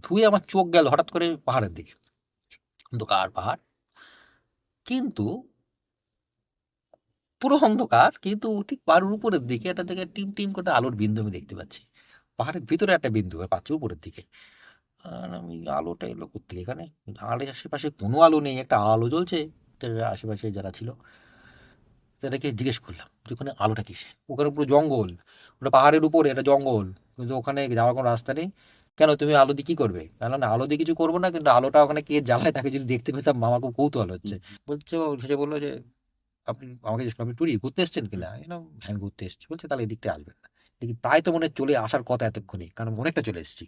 ধুয়ে আমার চোখ গেল হঠাৎ করে পাহাড়ের দিকে। অন্ধকার পাহাড়। কিন্তু পুরো অন্ধকার, কিন্তু ঠিক পাহাড়ের উপরের দিকে একটা জায়গায় টিম করে আলোর বিন্দু আমি দেখতে পাচ্ছি। পাহাড়ের ভিতরে একটা বিন্দু আর পাচ্ছি উপরের দিকে। আর আমি আলোটা এলো কোত্থেকে এখানে? আর আশেপাশে কোনো আলো নেই। একটা আলো জ্বলছে। তো আশেপাশে যারা ছিল তাদেরকে জিজ্ঞেস করলাম যে, "ওখানে আলোটা কিসের?" ওখানে পুরো জঙ্গল। ওটা পাহাড়ের উপরে, একটা জঙ্গল। কিন্তু ওখানে যাওয়ার কোনো রাস্তা নেই। "কেন তুমি আলো দিয়ে কি করবে?" বললাম, "না, আলো দিয়ে কিছু করব না। কিন্তু আলোটা ওখানে কে জ্বালায় তাকে যদি দেখতে পেতাম আমার খুব কৌতূহল হচ্ছে।" বলছে সে বলল যে, "আপনি আমাকে জিজ্ঞেস করলেন, আপনি ট্যুরে ঘুরতে এসেছেন কিনা?" আমি বললাম, "হ্যাঁ, ঘুরতে এসেছি।" বলছে, "তাহলে এদিকটায় আসবেন না।" দেখি প্রায় তো মনে হয় চলে আসার কথা এতক্ষণে। কারণ অনেকটা চলে এসেছি।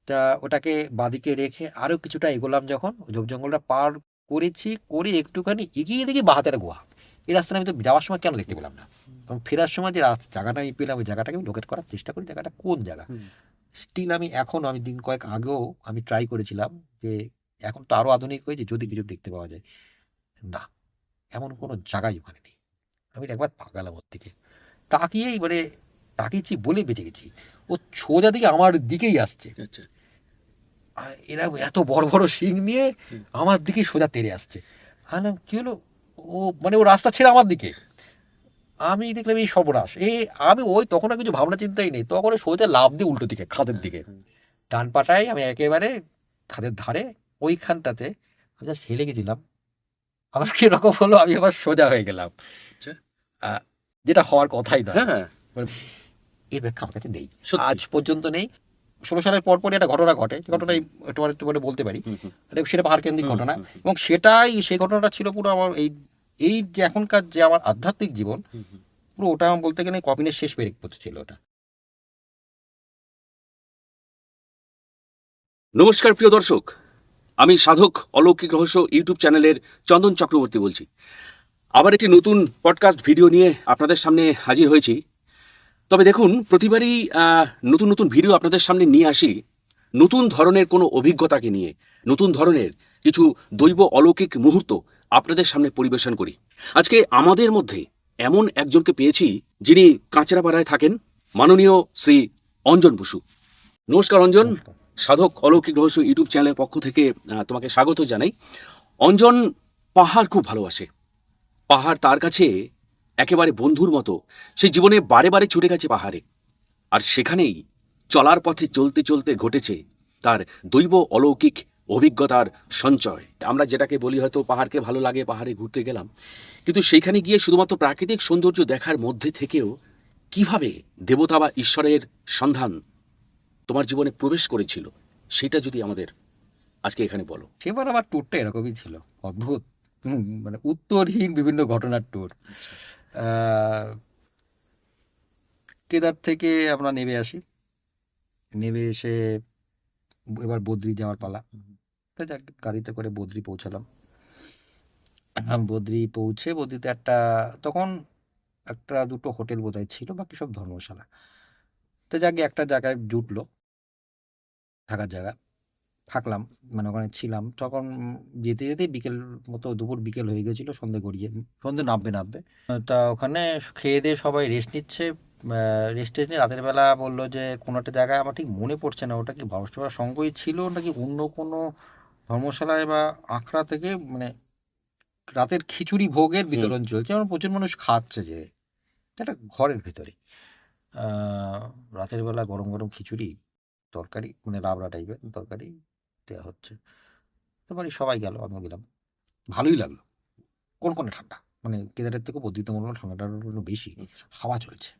তা ওটাকে বাঁদিকে রেখে আরো কিছুটা এগোলাম যখন, ঝোপ জঙ্গলটা পার করেছি, করে একটুখানি এগিয়ে দেখি বাঁ হাতে একটা গুহা। এই রাস্তাটা আমি তো যাওয়ার সময় কেন দেখতে পেলাম না? এবং ফেরার সময় যে জায়গাটা আমি পেলাম, ওই জায়গাটাকে আমি লোকেট করার চেষ্টা করি, জায়গাটা কোন জায়গা। স্টিল আমি এখনো, আমি দিন কয়েক আগেও আমি ট্রাই করেছিলাম যে এখন তো আরো আধুনিক হয়েছে, যদি কিছু দেখতে পাওয়া যায়। না, এমন কোনো জায়গাই ওখানে নেই। আমি একবার তাকালাম ওর দিকে। তাকিয়েই মানে তাকিয়েছি বলে বেঁচে গেছি। ও সোজা দিকে আমার দিকেই আসছে। আচ্ছা। এরা এত বড় বড় শিং নিয়ে আমার দিকে সোজা তেড়ে আসছে। আমি বললাম, কি হলো? ও মানে ও রাস্তা ছেড়ে আমার দিকে। আমি দেখলাম এই সর্বনাশ। আমি ওই তখন আর কিছু ভাবনা চিন্তাই নেই, তখন ওই সোজা লাফ দিয়ে উল্টো দিকে খাদের দিকে। ডান পাটায় আমি একেবারে খাদের ধারে ওইখানটাতে জাস্ট হেলে গেছিলাম। আমার কিরকম হলো, আমি আবার সোজা হয়ে গেলাম। আচ্ছা। আহ, যেটা হওয়ার কথাই নয়। হ্যাঁ, মানে এর ব্যাখ্যা আমার কাছে নেই, সত্যি। আজ পর্যন্ত নেই। 16 সালের পরপরই একটা ঘটনা ঘটে, যে ঘটনাই তোমার একটু মানে বলতে পারি। সেটা পাহাড় কেন্দ্রিক ঘটনা, এবং সেই ঘটনাটা ছিল পুরো আমার এই যে এখনকার যে আমার আধ্যাত্মিক জীবন, পুরো ওটা আমার বলতে গেলে কপিনের শেষ পেরেক পথে ছিল ওটা। নমস্কার প্রিয় দর্শক, আমি সাধক অলৌকিক রহস্য ইউটিউব চ্যানেলের চন্দন চক্রবর্তী বলছি। আবার একটি নতুন পডকাস্ট ভিডিও নিয়ে আপনাদের সামনে হাজির হয়েছি। তবে দেখুন, প্রতিবারই নতুন নতুন ভিডিও আপনাদের সামনে নিয়ে আসি নতুন ধরনের কোনো অভিজ্ঞতাকে নিয়ে, নতুন ধরনের কিছু দৈব অলৌকিক মুহূর্ত আপনাদের সামনে পরিবেশন করি। আজকে আমাদের মধ্যে এমন একজনকে পেয়েছি যিনি কাঁচরাপাড়ায় থাকেন, মাননীয় শ্রী অঞ্জন বসু। নমস্কার অঞ্জন, নমস্কার। সাধক অলৌকিক রহস্য ইউটিউব চ্যানেলের পক্ষ থেকে তোমাকে স্বাগত জানাই। অঞ্জন পাহাড় খুব ভালোবাসে। পাহাড় তার কাছে একেবারে বন্ধুর মতো। সে জীবনে বারে বারে ছুটে গেছে পাহাড়ে, আর সেখানেই চলার পথে চলতে চলতে ঘটেছে তার দৈব অলৌকিক অভিজ্ঞতার সঞ্চয়। আমরা যেটাকে বলি হয়তো পাহাড়কে ভালো লাগে, পাহাড়ে ঘুরতে গেলাম, কিন্তু সেইখানে গিয়ে শুধুমাত্র প্রাকৃতিক সৌন্দর্য দেখার মধ্যে থেকেও কিভাবে দেবতা বা ঈশ্বরের সন্ধান তোমার জীবনে প্রবেশ করেছিল, সেটা যদি আমাদের আজকে এখানে বলো। সেবার আমার ট্যুরটা এরকমই ছিল, অদ্ভুত। মানে উত্তরহীন বিভিন্ন ঘটনার ট্যুর। কেদার থেকে আমরা নেমে আসি। নেমে এসে এবার বদ্রি যাওয়ার পালা। তা যাক, গাড়িতে করে বদ্রি পৌঁছালাম। বদ্রি পৌঁছে বদ্রিতে তখন একটা দুটো হোটেল বোধহয় ছিল, বাকি সব ধর্মশালা। তো যাকে একটা জায়গায় জুটলো থাকার জায়গা, থাকলাম। মানে ওখানে ছিলাম তখন। যেতে যেতে বিকেল মতো, দুপুর বিকেল হয়ে গেছিল, সন্ধে গড়িয়ে, সন্ধে নামবে নামবে। তা ওখানে খেয়ে দিয়ে সবাই রেস্ট নিচ্ছে। রেস্ট নিয়ে রাতের বেলা বললো যে কোনো একটা জায়গায়, আমার ঠিক মনে পড়ছে না ওটা কি ভারতসভা সংঘই ছিল নাকি অন্য কোনো ধর্মশালায় বা আখড়া থেকে, মানে রাতের খিচুড়ি ভোগের বিতরণ চলছে। আমার প্রচুর মানুষ খাচ্ছে, যে একটা ঘরের ভেতরে রাতের বেলা গরম গরম খিচুড়ি, তরকারি, মানে লাবড়া টাইপের তরকারি দেওয়া হচ্ছে। তারপরে সবাই গেল, আমিও গেলাম। ভালোই লাগলো। কোন ঠান্ডা, মানে কেদারের থেকে বদ্রিত মনে হলো ঠান্ডাটা একটু বেশি। হাওয়া চলছে।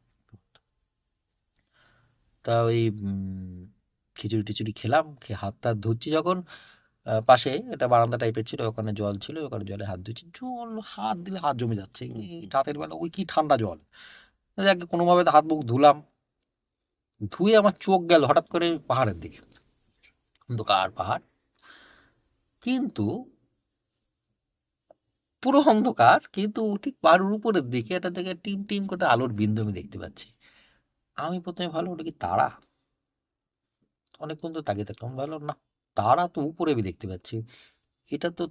তা ওই খিচুড়ি টিচুড়ি খেলাম, খেয়ে হাত টাত ধুচ্ছি যখন, পাশে একটা বারান্দা টাইপের ছিল, ওখানে জল ছিল, ওখানে জলে হাত ধুচ্ছি। জল হাত দিলে হাত জমে যাচ্ছে, এই রাতের বেলা ওই কি ঠান্ডা জল। যাক, কোনোভাবে হাত মুখ ধুলাম। ধুয়ে আমার চোখ গেল হঠাৎ করে পাহাড়ের দিকে। অন্ধকার পাহাড়, কিন্তু পুরো অন্ধকার, কিন্তু ঠিক পাহাড়ের উপরের দিকে একটা জায়গায় টিম করে আলোর বিন্দু আমি দেখতে পাচ্ছি। আমি প্রথমে ভালো, ওটা কি তারা? অনেকক্ষণ তো তাকিয়ে থাকলাম, ভালো না, তারা তো উপরে আমি দেখতে পাচ্ছি। এটা তো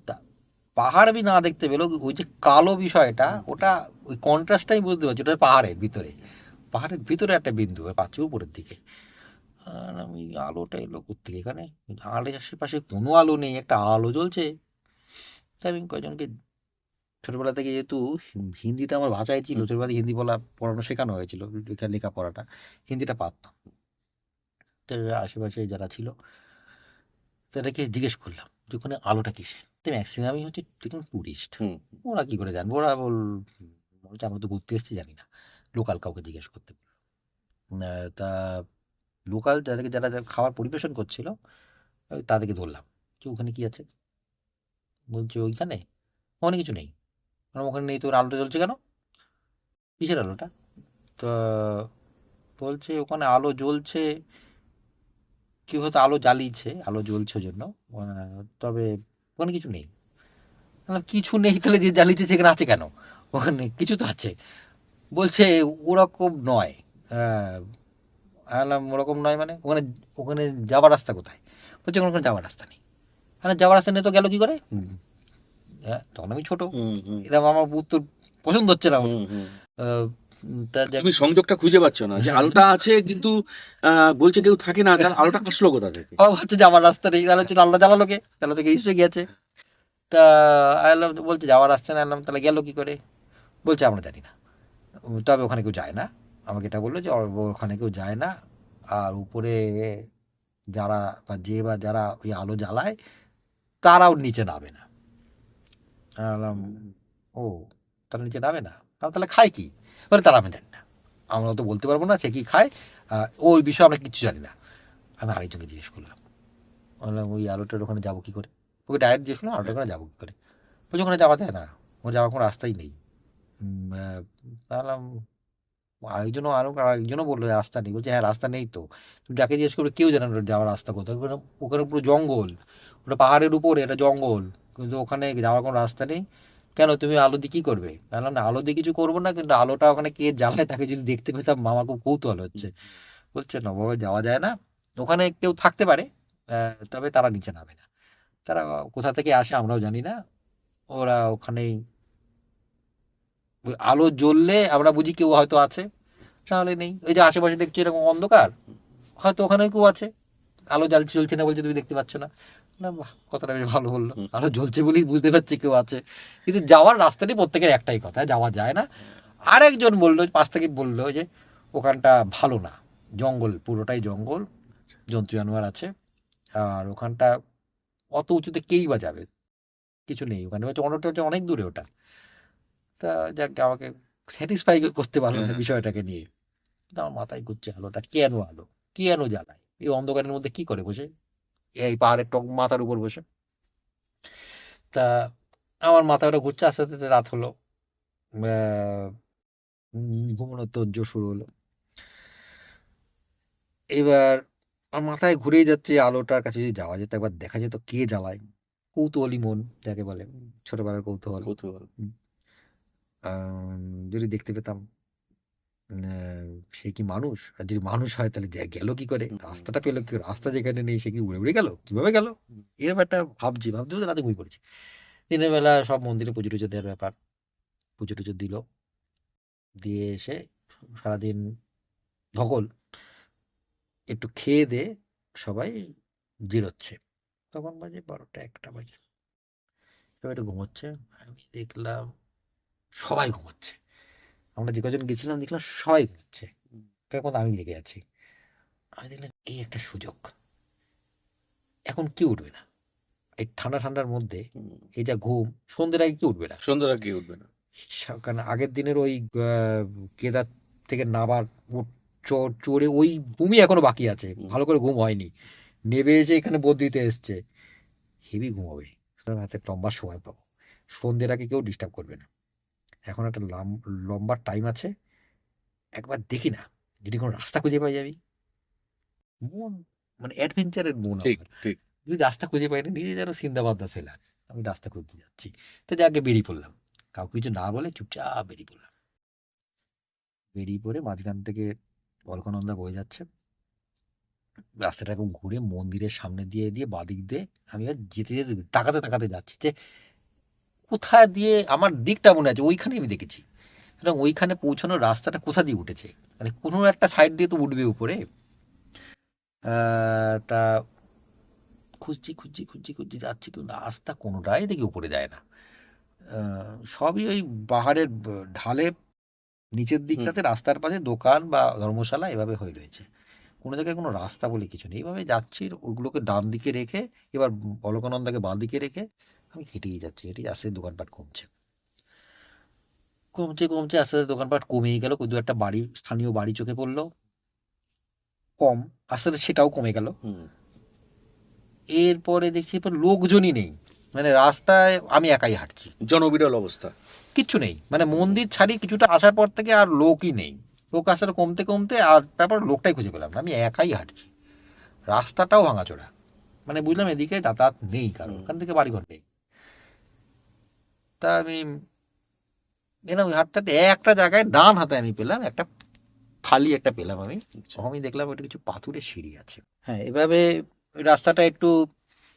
পাহাড় আমি না দেখতে পেলেও ওই যে কালো বিষয়টা, ওটা ওই কন্ট্রাস্টটাই বুঝতে পারছি, ওটা পাহাড়ের ভিতরে একটা বিন্দু পাচ্ছি উপরের দিকে। আর আমি আলোটা এলো কোত্থেকে এখানে? আলোর আশেপাশে কোনো আলো নেই, একটা আলো জ্বলছে। তাই আমি কয়েকজনকে ছোটবেলা থেকে যেহেতু হিন্দিটা আমার ভাষাই ছিল, হুম, ছোটবেলা থেকে হিন্দি বলা পড়ানো শেখানো হয়েছিল, লেখাপড়াটা, হিন্দিটা পারতাম। তো আশেপাশে যারা ছিল তাদেরকে জিজ্ঞেস করলাম যে ওখানে আলোটা কিসের? তো ম্যাক্সিমামই হচ্ছে দেখুন টুরিস্ট। হুম, ওরা কি করে জানবে? ওরা বলছে আমরা তো ঘুরতে এসেছি জানি না। লোকাল কাউকে জিজ্ঞেস করতে বলল। তা লোকাল যাদেরকে যারা খাবার পরিবেশন করছিল তাদেরকে ধরলাম যে ওখানে কি আছে? বলছে ওইখানে ওখানে কিছু নেই। ওখানে নেই তো ওর আলোটা জ্বলছে কেন? কিসের আলোটা? তো বলছে ওখানে আলো জ্বলছে, কেউ হয়তো আলো জ্বালিয়েছে, আলো জ্বলছে ওই জন্য। তবে ওখানে কিছু নেই। বললাম, কিছু নেই তাহলে যে জ্বালিয়েছে সেখানে আছে কেন? ওখানে কিছু তো আছে। বলছে ওরকম নয়। বললাম ওরকম নয় মানে ওখানে ওখানে যাওয়ার রাস্তা কোথায়? বলছে ওখানে যাওয়ার রাস্তা নেই। যাওয়ার রাস্তা নেই তো গেল কি করে? হ্যাঁ, তখন আমি ছোট, হুম, হুম, এরকম আমার উত্তর পছন্দ হচ্ছে না আমার। হুম, হুম। আহ, তা যাক। তুমি সংযোগটা খুঁজে পাচ্ছ না যে আলোটা আছে কিন্তু বলছে কেউ থাকে না, তার আলোটা আসলো কোথা থেকে? ও হচ্ছে যাওয়ার রাস্তা নেই, তাহলে হচ্ছে আল্লাহ জ্বালালো কে? তাহলে থেকে নিশ্চয়ই গেছে। তা আল্লাহ বলছে যাওয়ার রাস্তা নেই, আনলাম তাহলে গেল কি করে? বলছে আমরা জানি না। তবে ওখানে কেউ যায় না। আমাকে এটা বললো যে ওখানে কেউ যায় না। আর উপরে যারা বা যারা ওই আলো জ্বালায় তারাও নিচে নামে না। আমি বললাম, ও তারা নিচে নামে না? তাহলে খায় কি? বলে তারা আমি জানি না, আমরা তো বলতে পারবো না সে কি খায়। ওই বিষয়ে আমরা কিচ্ছু জানি না। আমি আরেকজনকে জিজ্ঞেস করলাম, বললাম ওই আলোটার ওখানে যাবো কি করে? ওকে ডাইরেক্ট জিজ্ঞেস করলাম আলোটার ওখানে যাবো কি করে? বলছে ওখানে যাওয়া যায় না, ওখানে যাওয়ার কোনো রাস্তাই নেই। তাহলাম আরেকজনও বললো যে রাস্তা নেই। বলছে হ্যাঁ রাস্তা নেই তো, তুমি যাকে জিজ্ঞেস করবে কেউ জানে না ওটার যাওয়ার রাস্তা কোথায়। ওখানে ওখানে পুরো জঙ্গল, ওটা পাহাড়ের উপরে, এটা জঙ্গল, কিন্তু ওখানে যাওয়ার কোনো রাস্তা নেই। কেন তুমি আলো দিয়ে কী করবে? বললাম না আলো দিয়ে কিছু করবো না, কিন্তু আলোটা ওখানে কে জ্বালায় তাকে যদি দেখতে পেতাম আমার খুব কৌতূহল হচ্ছে। বলছে না বাবা যাওয়া যায় না, ওখানে কেউ থাকতে পারে, তবে তারা নিচে নামে না। তারা কোথা থেকে আসে আমরাও জানি না। ওরা ওখানেই ওই আলো জ্বললে আমরা বুঝি কেউ হয়তো আছে, তাহলে নেই। ওই যে আশেপাশে দেখছি এরকম অন্ধকার, হয়তো ওখানে কেউ আছে। আলো জ্বলছে না বলছে তুমি দেখতে পাচ্ছ না। না বাহ, কথাটা বেশ ভালো বললো, হুম, আলো জ্বলছে বলেই বুঝতে পারছি কেউ আছে। কিন্তু যাওয়ার রাস্তাটি প্রত্যেকের একটাই কথা, যাওয়া যায় না। আরেকজন বললো, পাশ থেকে বললো যে ওখানটা ভালো না, জঙ্গল, পুরোটাই জঙ্গল, জন্তু জানোয়ার আছে। আর ওখানটা অত উঁচুতে কেই বা যাবে, কিছু নেই ওখানে, হচ্ছে অন্যটা হচ্ছে অনেক দূরে ওটা। তা যাক আমাকে স্যাটিসফাই করতে পারলো হ্যাঁ, না হ্যাঁ। বিষয়টাকে নিয়ে। কিন্তু আমার মাথায় ঘুরছে আলোটা কেন আলো, কেন জ্বালায় এই অন্ধকারের মধ্যে কি করে বসে, এই পাহাড়ের টক মাথার উপর বসে। তা আমার মাথায় ওটা ঘুরছে, আস্তে আস্তে রাত হলো। আহ, ঘুমানোর তোড়জোড় শুরু হলো। এবার আমার মাথায় ঘুরেই যাচ্ছে আলোটার কাছে যদি যাওয়া যেত, একবার দেখা যেত কে জ্বালায়। কৌতূহলী মন যাকে বলে, ছোটবেলার কৌতূহল। কৌতূহল। হুম, যদি দেখতে পেতাম সে কি মানুষ, আর যদি মানুষ হয় তাহলে গেল কি করে, হুম, হুম, রাস্তাটা পেলো কি, রাস্তা যেখানে নেই সে কি উড়ে উড়ে গেল, কিভাবে গেল? হুম, এরকম একটা ভাবছি ভাবতে ভাবতে রাতে ঘুমিয়ে পড়েছি। দিনের বেলা সব মন্দিরে পুজো টুজো দেওয়ার ব্যাপার, পুজো টুজো দিল, দিয়ে এসে সারাদিন ধকল, একটু খেয়ে দে সবাই জিরোচ্ছে। তখন বাজে 12টা 1টা বাজে, সবাই একটু ঘুমোচ্ছে। আমি দেখলাম সবাই ঘুমোচ্ছে। আমরা যে কজন গেছিলাম দেখলাম সবাই ঘুমোচ্ছে, হুম, তখন আমি জেগে আছি। আমি দেখলাম এই একটা সুযোগ, এখন কি উঠবে না এই ঠান্ডা ঠান্ডার মধ্যে, হুম। এই যা ঘুম, সন্ধ্যের আগে কি উঠবে না? সন্ধ্যার আগে উঠবে না। কারণ আগের দিনের ওই কেদার থেকে নামার চড়ে ওই ঘুমই এখনো বাকি আছে, হুম, ভালো করে ঘুম হয়নি। নেবে এসে এখানে বদ্রিতে এসছে, হেভি ঘুম হবে। হাতে লম্বা সময় পাবো, সন্ধ্যের আগে কেউ ডিস্টার্ব করবে না। এখন একটা লম্বা টাইম আছে, একবার দেখি না যদি কোনো রাস্তা খুঁজে পাই যাবি। মন মানে অ্যাডভেঞ্চারের মন ঠিক, আমার। ঠিক। যদি রাস্তা খুঁজে পাই না, নিজে যেন চিন্তা ভাবনা ছিলাম আমি রাস্তা খুঁজতে যাচ্ছি। তো যাকে বেরিয়ে পড়লাম, কাউকে কিছু না বলে চুপচাপ বেরিয়ে পড়লাম। বেরিয়ে পড়ে মাঝখান থেকে অলকানন্দা বয়ে যাচ্ছে, রাস্তাটাকে ঘুরে মন্দিরের সামনে দিয়ে দিয়ে বাদিক দিয়ে আমি আর যেতে যেতে তাকাতে তাকাতে যাচ্ছি যে কোথায় দিয়ে আমার দিকটা মনে আছে, ওইখানে আমি দেখেছি। সুতরাং ওইখানে পৌঁছানোর রাস্তাটা কোথা দিয়ে উঠেছে, মানে কোনো একটা সাইড দিয়ে তো উঠবে উপরে। তা খুঁজছি যাচ্ছি, তো রাস্তা কোনোটাই দেখি উপরে যায় না। সবই ওই পাহাড়ের ঢালে নিচের হুম। দিকটাতে রাস্তার পাশে দোকান বা ধর্মশালা এভাবে হয়ে রয়েছে। কোনো জায়গায় কোনো রাস্তা বলে কিছু নেই। এভাবে যাচ্ছি, ওগুলোকে ডান দিকে রেখে, এবার অলকানন্দাকে বাঁ দিকে রেখে আমি হেঁটেই যাচ্ছি, হেঁটেই আস্তে দোকানপাট কমছে। কমছে আস্তে, আস্তে দোকানপাট কমেই গেল। দু একটা বাড়ি, স্থানীয় বাড়ি চোখে পড়লো, কম। আস্তে, আস্তে সেটাও কমে গেল। হুম। এরপরে দেখছি এবার লোকজনই নেই। মানে রাস্তায় আমি একাই হাঁটছি। জনবিরল অবস্থা। কিচ্ছু নেই। মানে মন্দির ছাড়িয়ে কিছুটা আসার পর থেকে আর লোকই নেই। লোক আসলে কমতে আর তারপর লোকটাই খুঁজে পেলাম না। আমি একাই হাঁটছি। রাস্তাটাও ভাঙাচোরা। মানে বুঝলাম এদিকে যাতায়াত নেই কারো, হুম। ওখান থেকে বাড়িঘর নেই। তা আমি এরকম হাঁটতে একটা জায়গায় ডান হাতে আমি পেলাম একটা খালি একটা পেলাম আমি। আচ্ছা। তখন আমি দেখলাম ওটা কিছু পাথুরে সিঁড়ি আছে। হ্যাঁ, এভাবে ওই রাস্তাটা একটু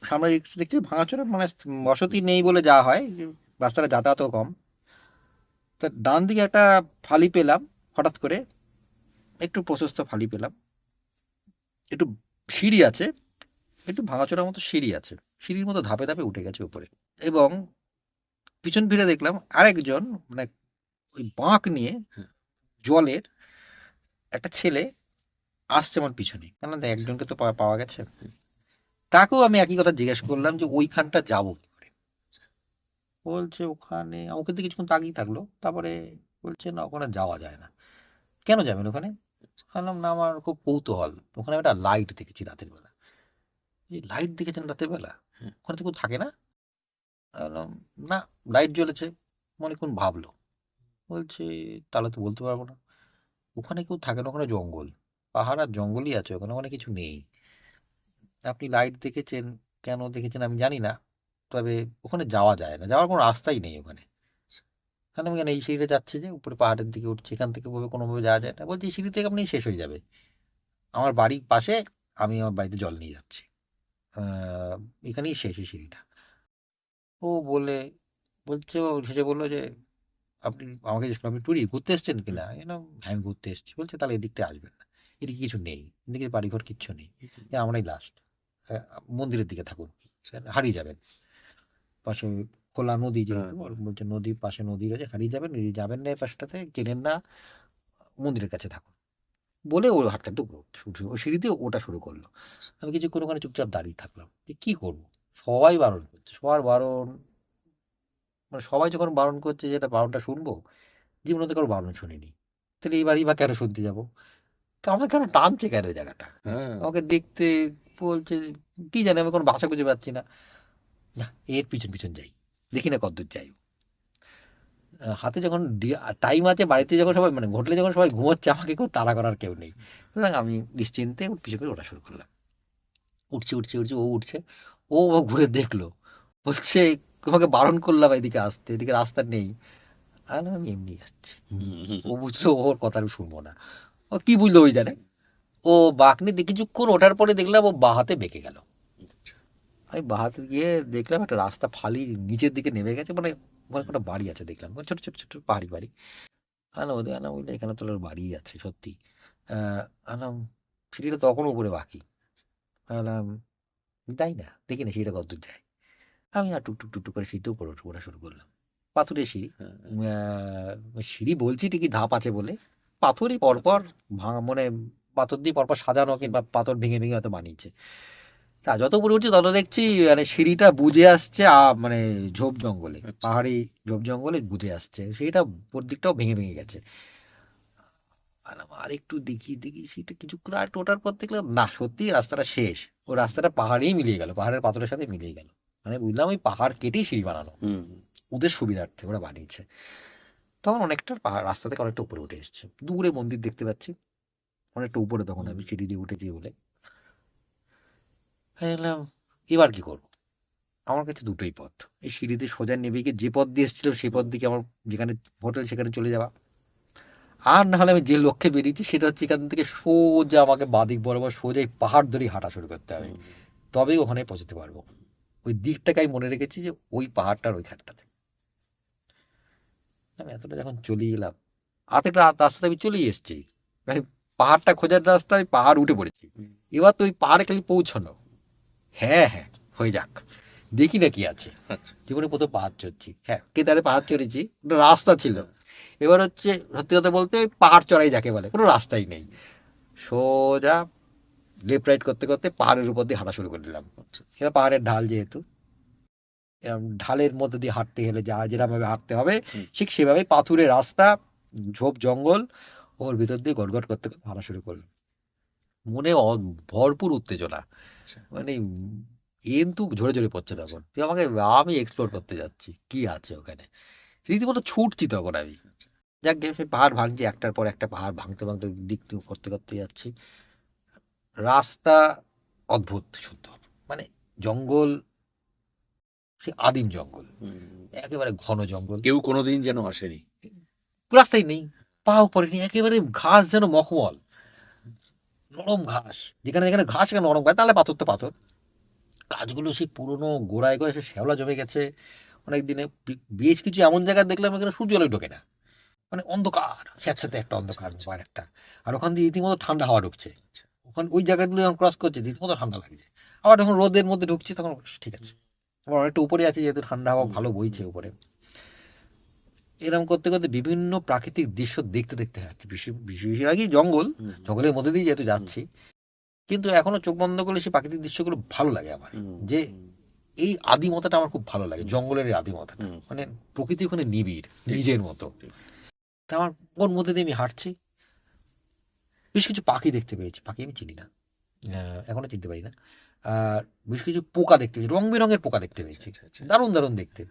সামনে দেখছি ভাঙাচোরা, মানে বসতি নেই বলে যা হয়, রাস্তাটা যাতায়াতও কম। তা ডান দিকে একটা ফালি পেলাম হঠাৎ করে, একটু প্রশস্ত ফালি পেলাম, একটু সিঁড়ি আছে, একটু ভাঙাচোরার মতো সিঁড়ি আছে, সিঁড়ির মতো ধাপে ধাপে উঠে গেছে উপরে। এবং পিছন ফিরে দেখলাম আরেকজন, মানে ওই বাঁক নিয়ে হ্যাঁ। জলের একটা ছেলে আসছে আমার পিছনে, কেন আচ্ছা। একজনকে তো পাওয়া গেছে। তাকেও আমি একই কথা জিজ্ঞেস করলাম যে ওইখানটা যাবো কি করে। বলছে ওখানে, আমাকে দিয়ে কিছুক্ষণ তাকিয়ে থাকলো, তারপরে বলছে না ওখানে যাওয়া যায় না। কেন যাবেন ওখানে? বললাম না আমার খুব কৌতূহল, ওখানে একটা লাইট দেখেছি রাতের বেলা। এই লাইট দেখেছেন রাতের বেলা? হ্যাঁ। ওখানে তো কেউ থাকে না। বললাম না, লাইট জ্বলেছে। অনেকক্ষণ ভাবলো, বলছে তাহলে তো বলতে পারবো না। ওখানে কেউ থাকে না, ওখানে জঙ্গল, পাহাড় আর জঙ্গলই আছে, ওখানে ওখানে কিছু নেই। আপনি লাইট দেখেছেন, কেন দেখেছেন আমি জানি না, তবে ওখানে যাওয়া যায় না, যাওয়ার কোনো রাস্তাই নেই ওখানে। তাহলে আমি কেন এই সিঁড়িতে যাচ্ছে, যে উপরে পাহাড়ের দিকে উঠছে, এখান থেকে ভাবে কোনোভাবে যাওয়া যায় না। বলছি এই সিঁড়ি থেকে আপনি শেষ হয়ে যাবে আমার বাড়ির পাশে, আমি আমার বাড়িতে জল নিয়ে যাচ্ছি, আহ, এখানেই শেষ এই সিঁড়িটা। ও বলে বলছে, ও শেষে বললো যে আপনি আমাকে জিজ্ঞেস করলেন, আপনি ট্যুরি ঘুরতে এসেছেন হুম। কিনা? হ্যাঁ আমি ঘুরতে এসেছি। বলছে তাহলে এদিকটা আসবেন না, এদিকে কিছু নেই, এদিকে বাড়িঘর কিচ্ছু নেই, এ আমরাই লাস্ট। মন্দিরের দিকে থাকুন, স্যার হারিয়ে যাবেন। পাশে খোলা নদী, হ্যাঁ, যেহেতু হ্যাঁ। বলছে নদীর পাশে নদী রয়েছে, হারিয়ে যাবেন, এই যাবেন না এই পাশটাতে, চেনেন না, মন্দিরের কাছে থাকুন। বলে ও হাঁটতে হাঁটতে ওই সিঁড়িতে ওটা শুরু করলো। আমি কিছুক্ষণ ওখানে চুপচাপ দাঁড়িয়ে থাকলাম, যে কী করবো। সবাই বারণ করছে, সবার বারণ, মানে সবাই যখন বারণ করছে, যেটা বারণটা শুনবো, জীবনে তো কারো বারণ শুনিনি। তাহলে এইবারই বা কেন শুনতে যাবো? তো আমার কেন টানছে কেন ওই জায়গাটা? হ্যাঁ। আমাকে দেখতে বলছে, কি জানি আমি কোনো ভাষা খুঁজে পাচ্ছি না। না, এর পিছন যাই। দেখি না কতদূর যাই। হাতে যখন টাইম আছে, বাড়িতে যখন সবাই, মানে হোটেলে যখন সবাই ঘুমোচ্ছে, আমাকে কেউ তাড়া করার কেউ নেই। সুতরাং আমি নিশ্চিন্তে ওর পিছু করে ওঠা শুরু করলাম। উঠছি, ও উঠছে। ও ঘুরে দেখলো। বলছে, তোমাকে বারণ করলাম এদিকে আসতে, এদিকে রাস্তা নেই। আর আমি এমনি যাচ্ছি। ও বুঝলো ওর কথা আমি শুনবো না। ও কি বুঝলো ওই জানে। ও বাঁকনি দিয়ে কিছুক্ষণ ওঠার পরে দেখলাম ও বাঁ হাতে বেঁকে গেল। আমি বাঁ হাতে গিয়ে দেখলাম একটা রাস্তা ফালি নিচের দিকে নেমে গেছে, মানে ওখানে একটা বাড়ি আছে দেখলাম, ছোট ছোট ছোট পাহাড়ি বাড়ি। আনা বললে এখানে তো ওর বাড়ি আছে সত্যি। আনাম সিঁড়িটা তখনও উপরে বাকি। আলাম তাই না, দেখি না সিঁড়িটা কতদূর যায়। আমি আর টুক করে সিঁড়িতে উপরে ওঠা শুরু করলাম। পাথরের সিঁড়ি। হ্যাঁ। সিঁড়ি বলছি ঠিকই, ধাপ আছে বলে পাথরই পরপর ভাঙা, মানে পাথর দিয়ে পরপর সাজানো, কিংবা পাথর ভেঙে ভেঙে হয়তো বানিয়েছে। তা যত উপরে উঠছি তত দেখছি মানে সিঁড়িটা বুজে আসছে, মানে ঝোপ জঙ্গলে, আচ্ছা। পাহাড়ি ঝোপ জঙ্গলে বুজে আসছে, সেইটা উপর দিকটাও ভেঙে ভেঙে গেছে। আর একটু দেখি সেটা কিছুক্ষণ আর একটু ওঠার পর দেখলাম না, সত্যি রাস্তাটা শেষ। ও রাস্তাটা পাহাড়েই মিলিয়ে গেল, পাহাড়ের পাথরের সাথে মিলিয়ে গেল। মানে বুঝলাম ওই পাহাড় কেটেই সিঁড়ি বানানো, হুম। ওদের সুবিধার্থে ওরা বানিয়েছে। তখন অনেকটা পাহাড় রাস্তা থেকে অনেকটা উপরে উঠে এসেছে, দূরে মন্দির দেখতে পাচ্ছি অনেকটা উপরে। তখন হুম। আমি সিঁড়ি দিয়ে উঠেছি বলে এলাম, এবার কি করবো? আমার কাছে দুটোই পথ, এই সিঁড়িতে সোজা নেমে গিয়ে যে পথ দিয়ে এসেছিলাম সেই পথ দিকে আমার যেখানে হোটেল সেখানে চলে যাওয়া, আর না হলে আমি যে লক্ষ্যে বেরিয়েছি সেটা হচ্ছে এখান থেকে সোজা আমাকে বাদিক বরাবর সোজা এই পাহাড় ধরেই হাঁটা শুরু করতে হবে, হুম। তবেই ওখানে পৌঁছতে পারবো। ওই দিকটাকে আমি মনে রেখেছি, যে ওই পাহাড়টার ওইখানটাতে। আমি এতটা যখন চলে এলাম, আধেকটা রাস্তাতে আমি চলেই এসেছি, মানে পাহাড়টা খোঁজার রাস্তায় পাহাড় উঠে পড়েছি। হুম। এবার তো ওই পাহাড়ে খালি পৌঁছানো। হ্যাঁ, হ্যাঁ, হয়ে যাক। দেখি না কি আছে। আচ্ছা। জীবনে ১ম পাহাড় চড়ছি। হ্যাঁ, কেদারে পাহাড় চড়েছি। একটা রাস্তা ছিল। হ্যাঁ। এবার হচ্ছে সত্যি কথা বলতে পাহাড় চড়াই যাকে বলে। কোনো রাস্তাই নেই। সোজা লেফট রাইট করতে, করতে পাহাড়ের উপর দিয়ে হাঁটা শুরু করে দিলাম। আচ্ছা। এবার পাহাড়ের ঢাল যেহেতু, এরম ঢালের মধ্যে দিয়ে হাঁটতে গেলে যেরমভাবে হাঁটতে হবে, হুম। ঠিক সেভাবেই পাথুরে রাস্তা, ঝোপ জঙ্গল, ওর ভিতর দিয়ে গটগট করতে, করতে হাঁটা শুরু করলাম। মনে ভরপুর উত্তেজনা। আচ্ছা। মানে কিন্তু ঝরে, ঝরে পড়ছে তখন। যে আমি এক্সপ্লোর করতে যাচ্ছি। কি আছে ওখানে? রীতিমতো ছুটছি তখন আমি। আচ্ছা। যাকগে সে পাহাড় ভাঙছি, একটার পর একটা পাহাড় ভাঙতে, ভাঙতে দিক করতে, করতে যাচ্ছি। রাস্তা অদ্ভুত সুন্দর। মানে জঙ্গল, সে আদিম জঙ্গল। হুম। একেবারে ঘন জঙ্গল। কেউ কোনোদিন যেন আসেনি। রাস্তাই নেই, পাও পড়েনি। একেবারে ঘাস যেন মখমল। নরম ঘাস। যেখানে, যেখানে ঘাস সেখানে নরম ঘাস, নাহলে পাথর তো পাথর। গাছগুলো সেই পুরনো গোড়ায়, গোড়ায় সে শ্যাওলা জমে গেছে। অনেক দিনে বেশ কিছু এমন জায়গায় দেখলাম এখানে সূর্য আলো ঢোকে না। মানে অন্ধকার, স্যাঁতস্যাঁতে একটা আচ্ছা, অন্ধকার আচ্ছা। ব্যাপার একটা। আর ওখান দিয়ে রীতিমতো ঠান্ডা হাওয়া ঢুকছে। আচ্ছা। ওখানে ওই জায়গাগুলো যখন ক্রস করছে রীতিমতো ঠান্ডা লাগছে। আবার যখন রোদের মধ্যে ঢুকছি তখন ঠিক আছে। আবার অনেকটা উপরে আছে যেহেতু ঠান্ডা হাওয়া হুম, ভালো হুম, বইছে হুম। উপরে। এরকম করতে, করতে বিভিন্ন প্রাকৃতিক দৃশ্য দেখতে, দেখতে যাচ্ছি। বেশিরভাগই জঙ্গল। হুম, জঙ্গলের মধ্যে দিয়ে যেহেতু হুম, যাচ্ছি। কিন্তু এখনো চোখ বন্ধ করলে সেই প্রাকৃতিক দৃশ্যগুলো ভালো লাগে আমার। হুম, যে হুম, এই আদিমতাটা আমার খুব ভালো লাগে। হুম, জঙ্গলের এই আদিমতাটা। হুম। মানে প্রকৃতি ওখানে নিবিড়, ঠিক, নিজের মতো। ঠিক। তা আমার ওর মধ্যে দিয়ে আমি হাঁটছি। বেশ কিছু পাখি দেখতে পেয়েছি। পাখি আমি চিনি না। এখনো চিনতে পারি না। আর বেশ কিছু পোকা দেখতে পেয়েছি। রং-বেরঙের পোকা দেখতে আচ্ছা, পেয়েছি। আচ্ছা, আচ্ছা। দারুণ, দারুণ দেখতে।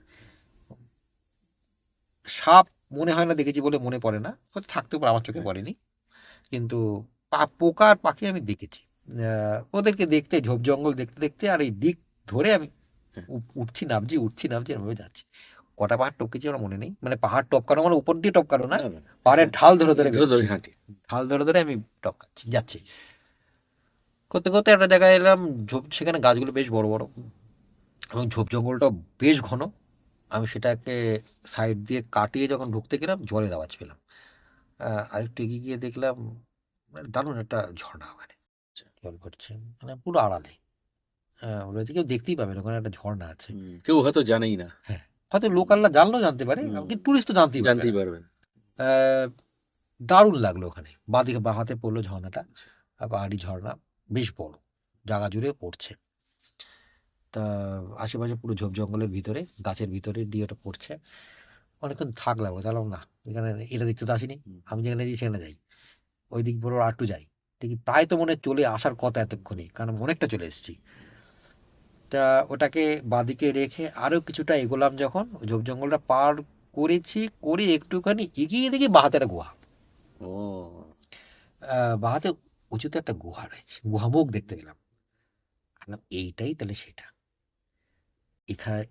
সাপ মনে হয় না দেখেছি বলে মনে পড়ে না। হয়তো থাকতেও পারে, আমার চোখে হ্যাঁ। পড়েনি। কিন্তু পোকা আর পাখি আমি দেখেছি। ওদেরকে দেখতে ঝোপ জঙ্গল দেখতে, দেখতে আর এই দিক ধরে আমি হ্যাঁ। উঠছি, নামছি, উঠছি, নামছি এরমভাবে যাচ্ছি। কটা পাহাড় টপকেছি আমার মনে নেই। মানে পাহাড় টপকানো মানে উপর দিয়ে টপকানো না। না, না। পাহাড়ের ঢাল ধরে, ধরে ধরে, ধরে বেরোচ্ছি। হাঁটি। ঢাল ধরে, ধরে আমি টপকাচ্ছি, যাচ্ছি। করতে, করতে একটা জায়গায় এলাম, সেখানে গাছগুলো বেশ বড়, বড় এবং ঝোপ জঙ্গলটাও বেশ ঘন। আমি সেটাকে সাইড দিয়ে কাটিয়ে যখন ঢুকতে গেলাম জলের আওয়াজ পেলাম। আরেকটু এগিয়ে গিয়ে দেখলাম মানে দারুণ একটা ঝর্ণা ওখানে। আচ্ছা। জল পড়ছে। মানে পুরো আড়ালে। রয়েছে, কেউ দেখতেই পাবে না ওখানে একটা ঝর্ণা আছে। হুম। কেউ হয়তো জানেই না। হ্যাঁ, হয়তো লোকালরা জানলেও জানতে পারে। হুম। এমনকি টুরিস্ট তো জানতেই পারবে জানতেই না। পারবেন। আ দারুণ লাগলো ওখানে। বাঁদিকে বাঁ হাতে পড়লো ঝর্ণাটা। আচ্ছা। পাহাড়ি ঝর্ণা। বেশ বড়। জায়গা জুড়ে পড়ছে। তা আশেপাশে পুরো ঝোপ জঙ্গলের ভিতরে, গাছের ভিতরে দিয়ে ওটা পড়ছে। অনেকক্ষণ থাকলাম। বললাম না, এখানে এটা দেখতে তো আসিনি। হুম। আমি যেখানে যাই সেখানে যাই। ওইদিক বরাবর আরেকটু যাই। দেখি প্রায় তো মনে হয় চলে আসার কথা এতক্ষণে। কারণ অনেকটা চলে এসেছি। তা ওটাকে বাঁদিকে রেখে আরও কিছুটা এগোলাম যখন, ওই ঝোপ জঙ্গলটা পার করেছি, করে একটুখানি এগিয়ে দেখি বাঁ হাতে একটা গুহা। ও! বাঁ হাতে উঁচুতে একটা গুহা রয়েছে। গুহামুখ দেখতে পেলাম। ভাবলাম এইটাই তাহলে সেটা।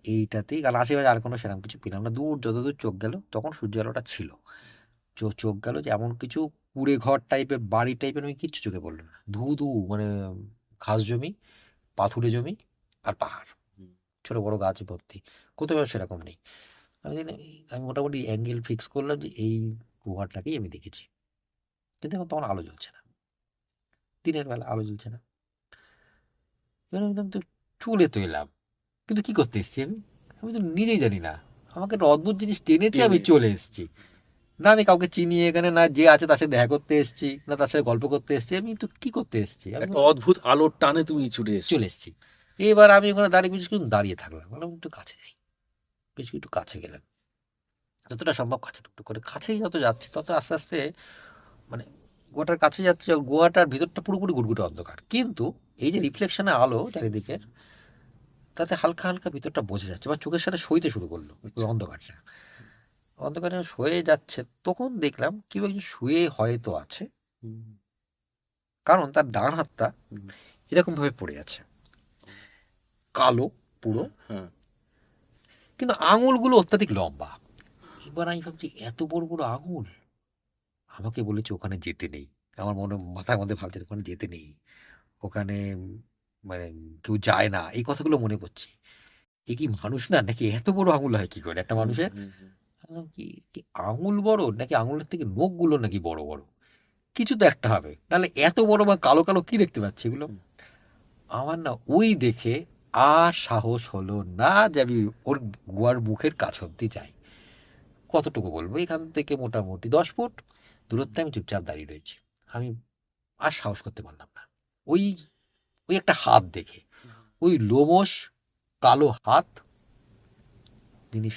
এইটাতেই, কারণ আশেপাশে আর কোনো সেরকম কিছু পেলাম না। দূর যতদূর চোখ গেল তখন সূর্য আলোটা ছিল। চোখ গেল যে এমন কিছু কুঁড়ে ঘর টাইপের, বাড়ি টাইপের আমি কিচ্ছু চোখে পড়ল না। ধু মানে ঘাস জমি, পাথুরে জমি আর পাহাড়। হুম। ছোট বড় গাছ ভর্তি। কোথাও সেরকম নেই। আমি মোটামুটি অ্যাঙ্গেল ফিক্স করলাম যে এই গুহাটাকেই আমি দেখেছি। কিন্তু এখন তখন আলো জ্বলছে না। দিনের বেলা আলো জ্বলছে না। এবার আমি ভাবলাম তো চলে তো এলাম। কিন্তু কি করতে এসেছি আমি? আমি তো নিজেই জানি না। আমাকে একটা অদ্ভুত জিনিস টেনেছে, আমি টেনে। চলে এসেছি। না আমি কাউকে চিনি এখানে, না যে আছে তার সাথে দেখা করতে এসেছি, না তার সাথে গল্প করতে এসেছি। আমি তো কি করতে এসেছি? আমি একটা অদ্ভুত আলোর টানে তুমি ছুটে এসছো। চলে এসেছি। এবার আমি ওখানে দাঁড়িয়ে বেশ কিছুক্ষণ দাঁড়িয়ে থাকলাম। বললাম একটু কাছে যাই। বেশ একটু কাছে গেলাম। যতটা সম্ভব কাছে টুকটুক করে। কাছেই যত যাচ্ছি তত আস্তে, আস্তে মানে গোয়াটার কাছে যাচ্ছি, গোয়াটার ভিতরটা পুরোপুরি ঘুটঘুটে অন্ধকার। কিন্তু এই যে রিফ্লেকশনে আলো চারিদিকের, তাতে হালকা, হালকা ভিতরটা বোঝা যাচ্ছে বা চোখের সাথে সইতে শুরু করলো ওই আচ্ছা। অন্ধকারটা। অন্ধকারে সয়ে যাচ্ছে, তখন দেখলাম কেউ একজন শুয়ে হয়তো আছে। হুম, কারণ তার ডান হাতটা হুম। এরকমভাবে পড়ে আছে। কালো পুরো। হ্যাঁ, হ্যাঁ। কিন্তু আঙুলগুলো অত্যাধিক লম্বা। এবার আমি ভাবছি এত বড়, বড় আঙুল! আমাকে বলেছে ওখানে যেতে নেই। আমার মাথার মধ্যে ভাবছে ওখানে যেতে নেই। ওখানে মানে কেউ যায় না। এই কথাগুলো মনে পড়ছে। এ কি মানুষ না? নাকি এত বড় আঙুল হয় কি করে একটা হুম, মানুষের? হুম, হুম। ভাবলাম কি আঙুল বড় নাকি আঙুলের থেকে নখগুলো নাকি বড়, বড়? কিছু তো একটা হবে, নাহলে এত বড় বা কালো কালো কি দেখতে পাচ্ছি এগুলো। হুম। আমার না ওই দেখে আর সাহস হলো না যে আমি ওর গুহার মুখের কাছে অব্দি যাই। কতটুকু বলবো, এখান থেকে মোটামুটি 10 ফুট দূরত্বে আমি চুপচাপ দাঁড়িয়ে রয়েছি। আমি আর সাহস করতে পারলাম না। ওই ওই একটা হাত দেখে, ওই লোমশ কালো হাত, যিনি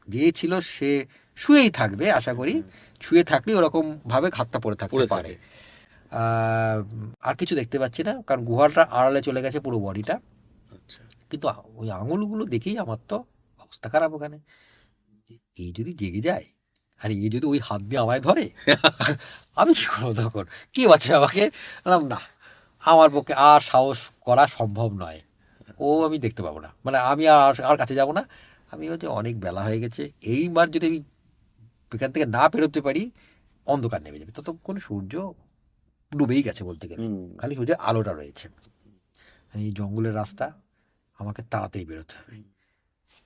যে ছিল সে শুয়েই থাকবে আশা করি, হুম, শুয়ে থাকলে ওরকম ভাবে হাতটা পড়ে থাকতে পড়ে পারে। থাকে। আর কিছু দেখতে পাচ্ছি না, কারণ গুহাটা আড়ালে চলে গেছে পুরো বডিটা। আচ্ছা। কিন্তু ওই আঙুলগুলো দেখেই আমার তো অবস্থা খারাপ ওখানে। এই যদি জেগে যায় আর এই যদি ওই হাত দিয়ে আমায় ধরে, আমি কি করবো তখন? কি বাঁচে আমাকে? বললাম না, আমার পক্ষে আর সাহস করা সম্ভব নয়। ও আমি দেখতে পাবো না, মানে আমি আর আর কাছে যাব না। আমি হচ্ছে অনেক বেলা হয়ে গেছে, এইবার যদি আমি এখান থেকে না বেরোতে পারি অন্ধকার নেমে যাবে। ততক্ষণ সূর্য ডুবেই গেছে বলতে গেলে, হুম। খালি সূর্যের আলোটা রয়েছে। এই জঙ্গলের রাস্তা, আমাকে তাড়াতাড়ি বেরোতে হবে।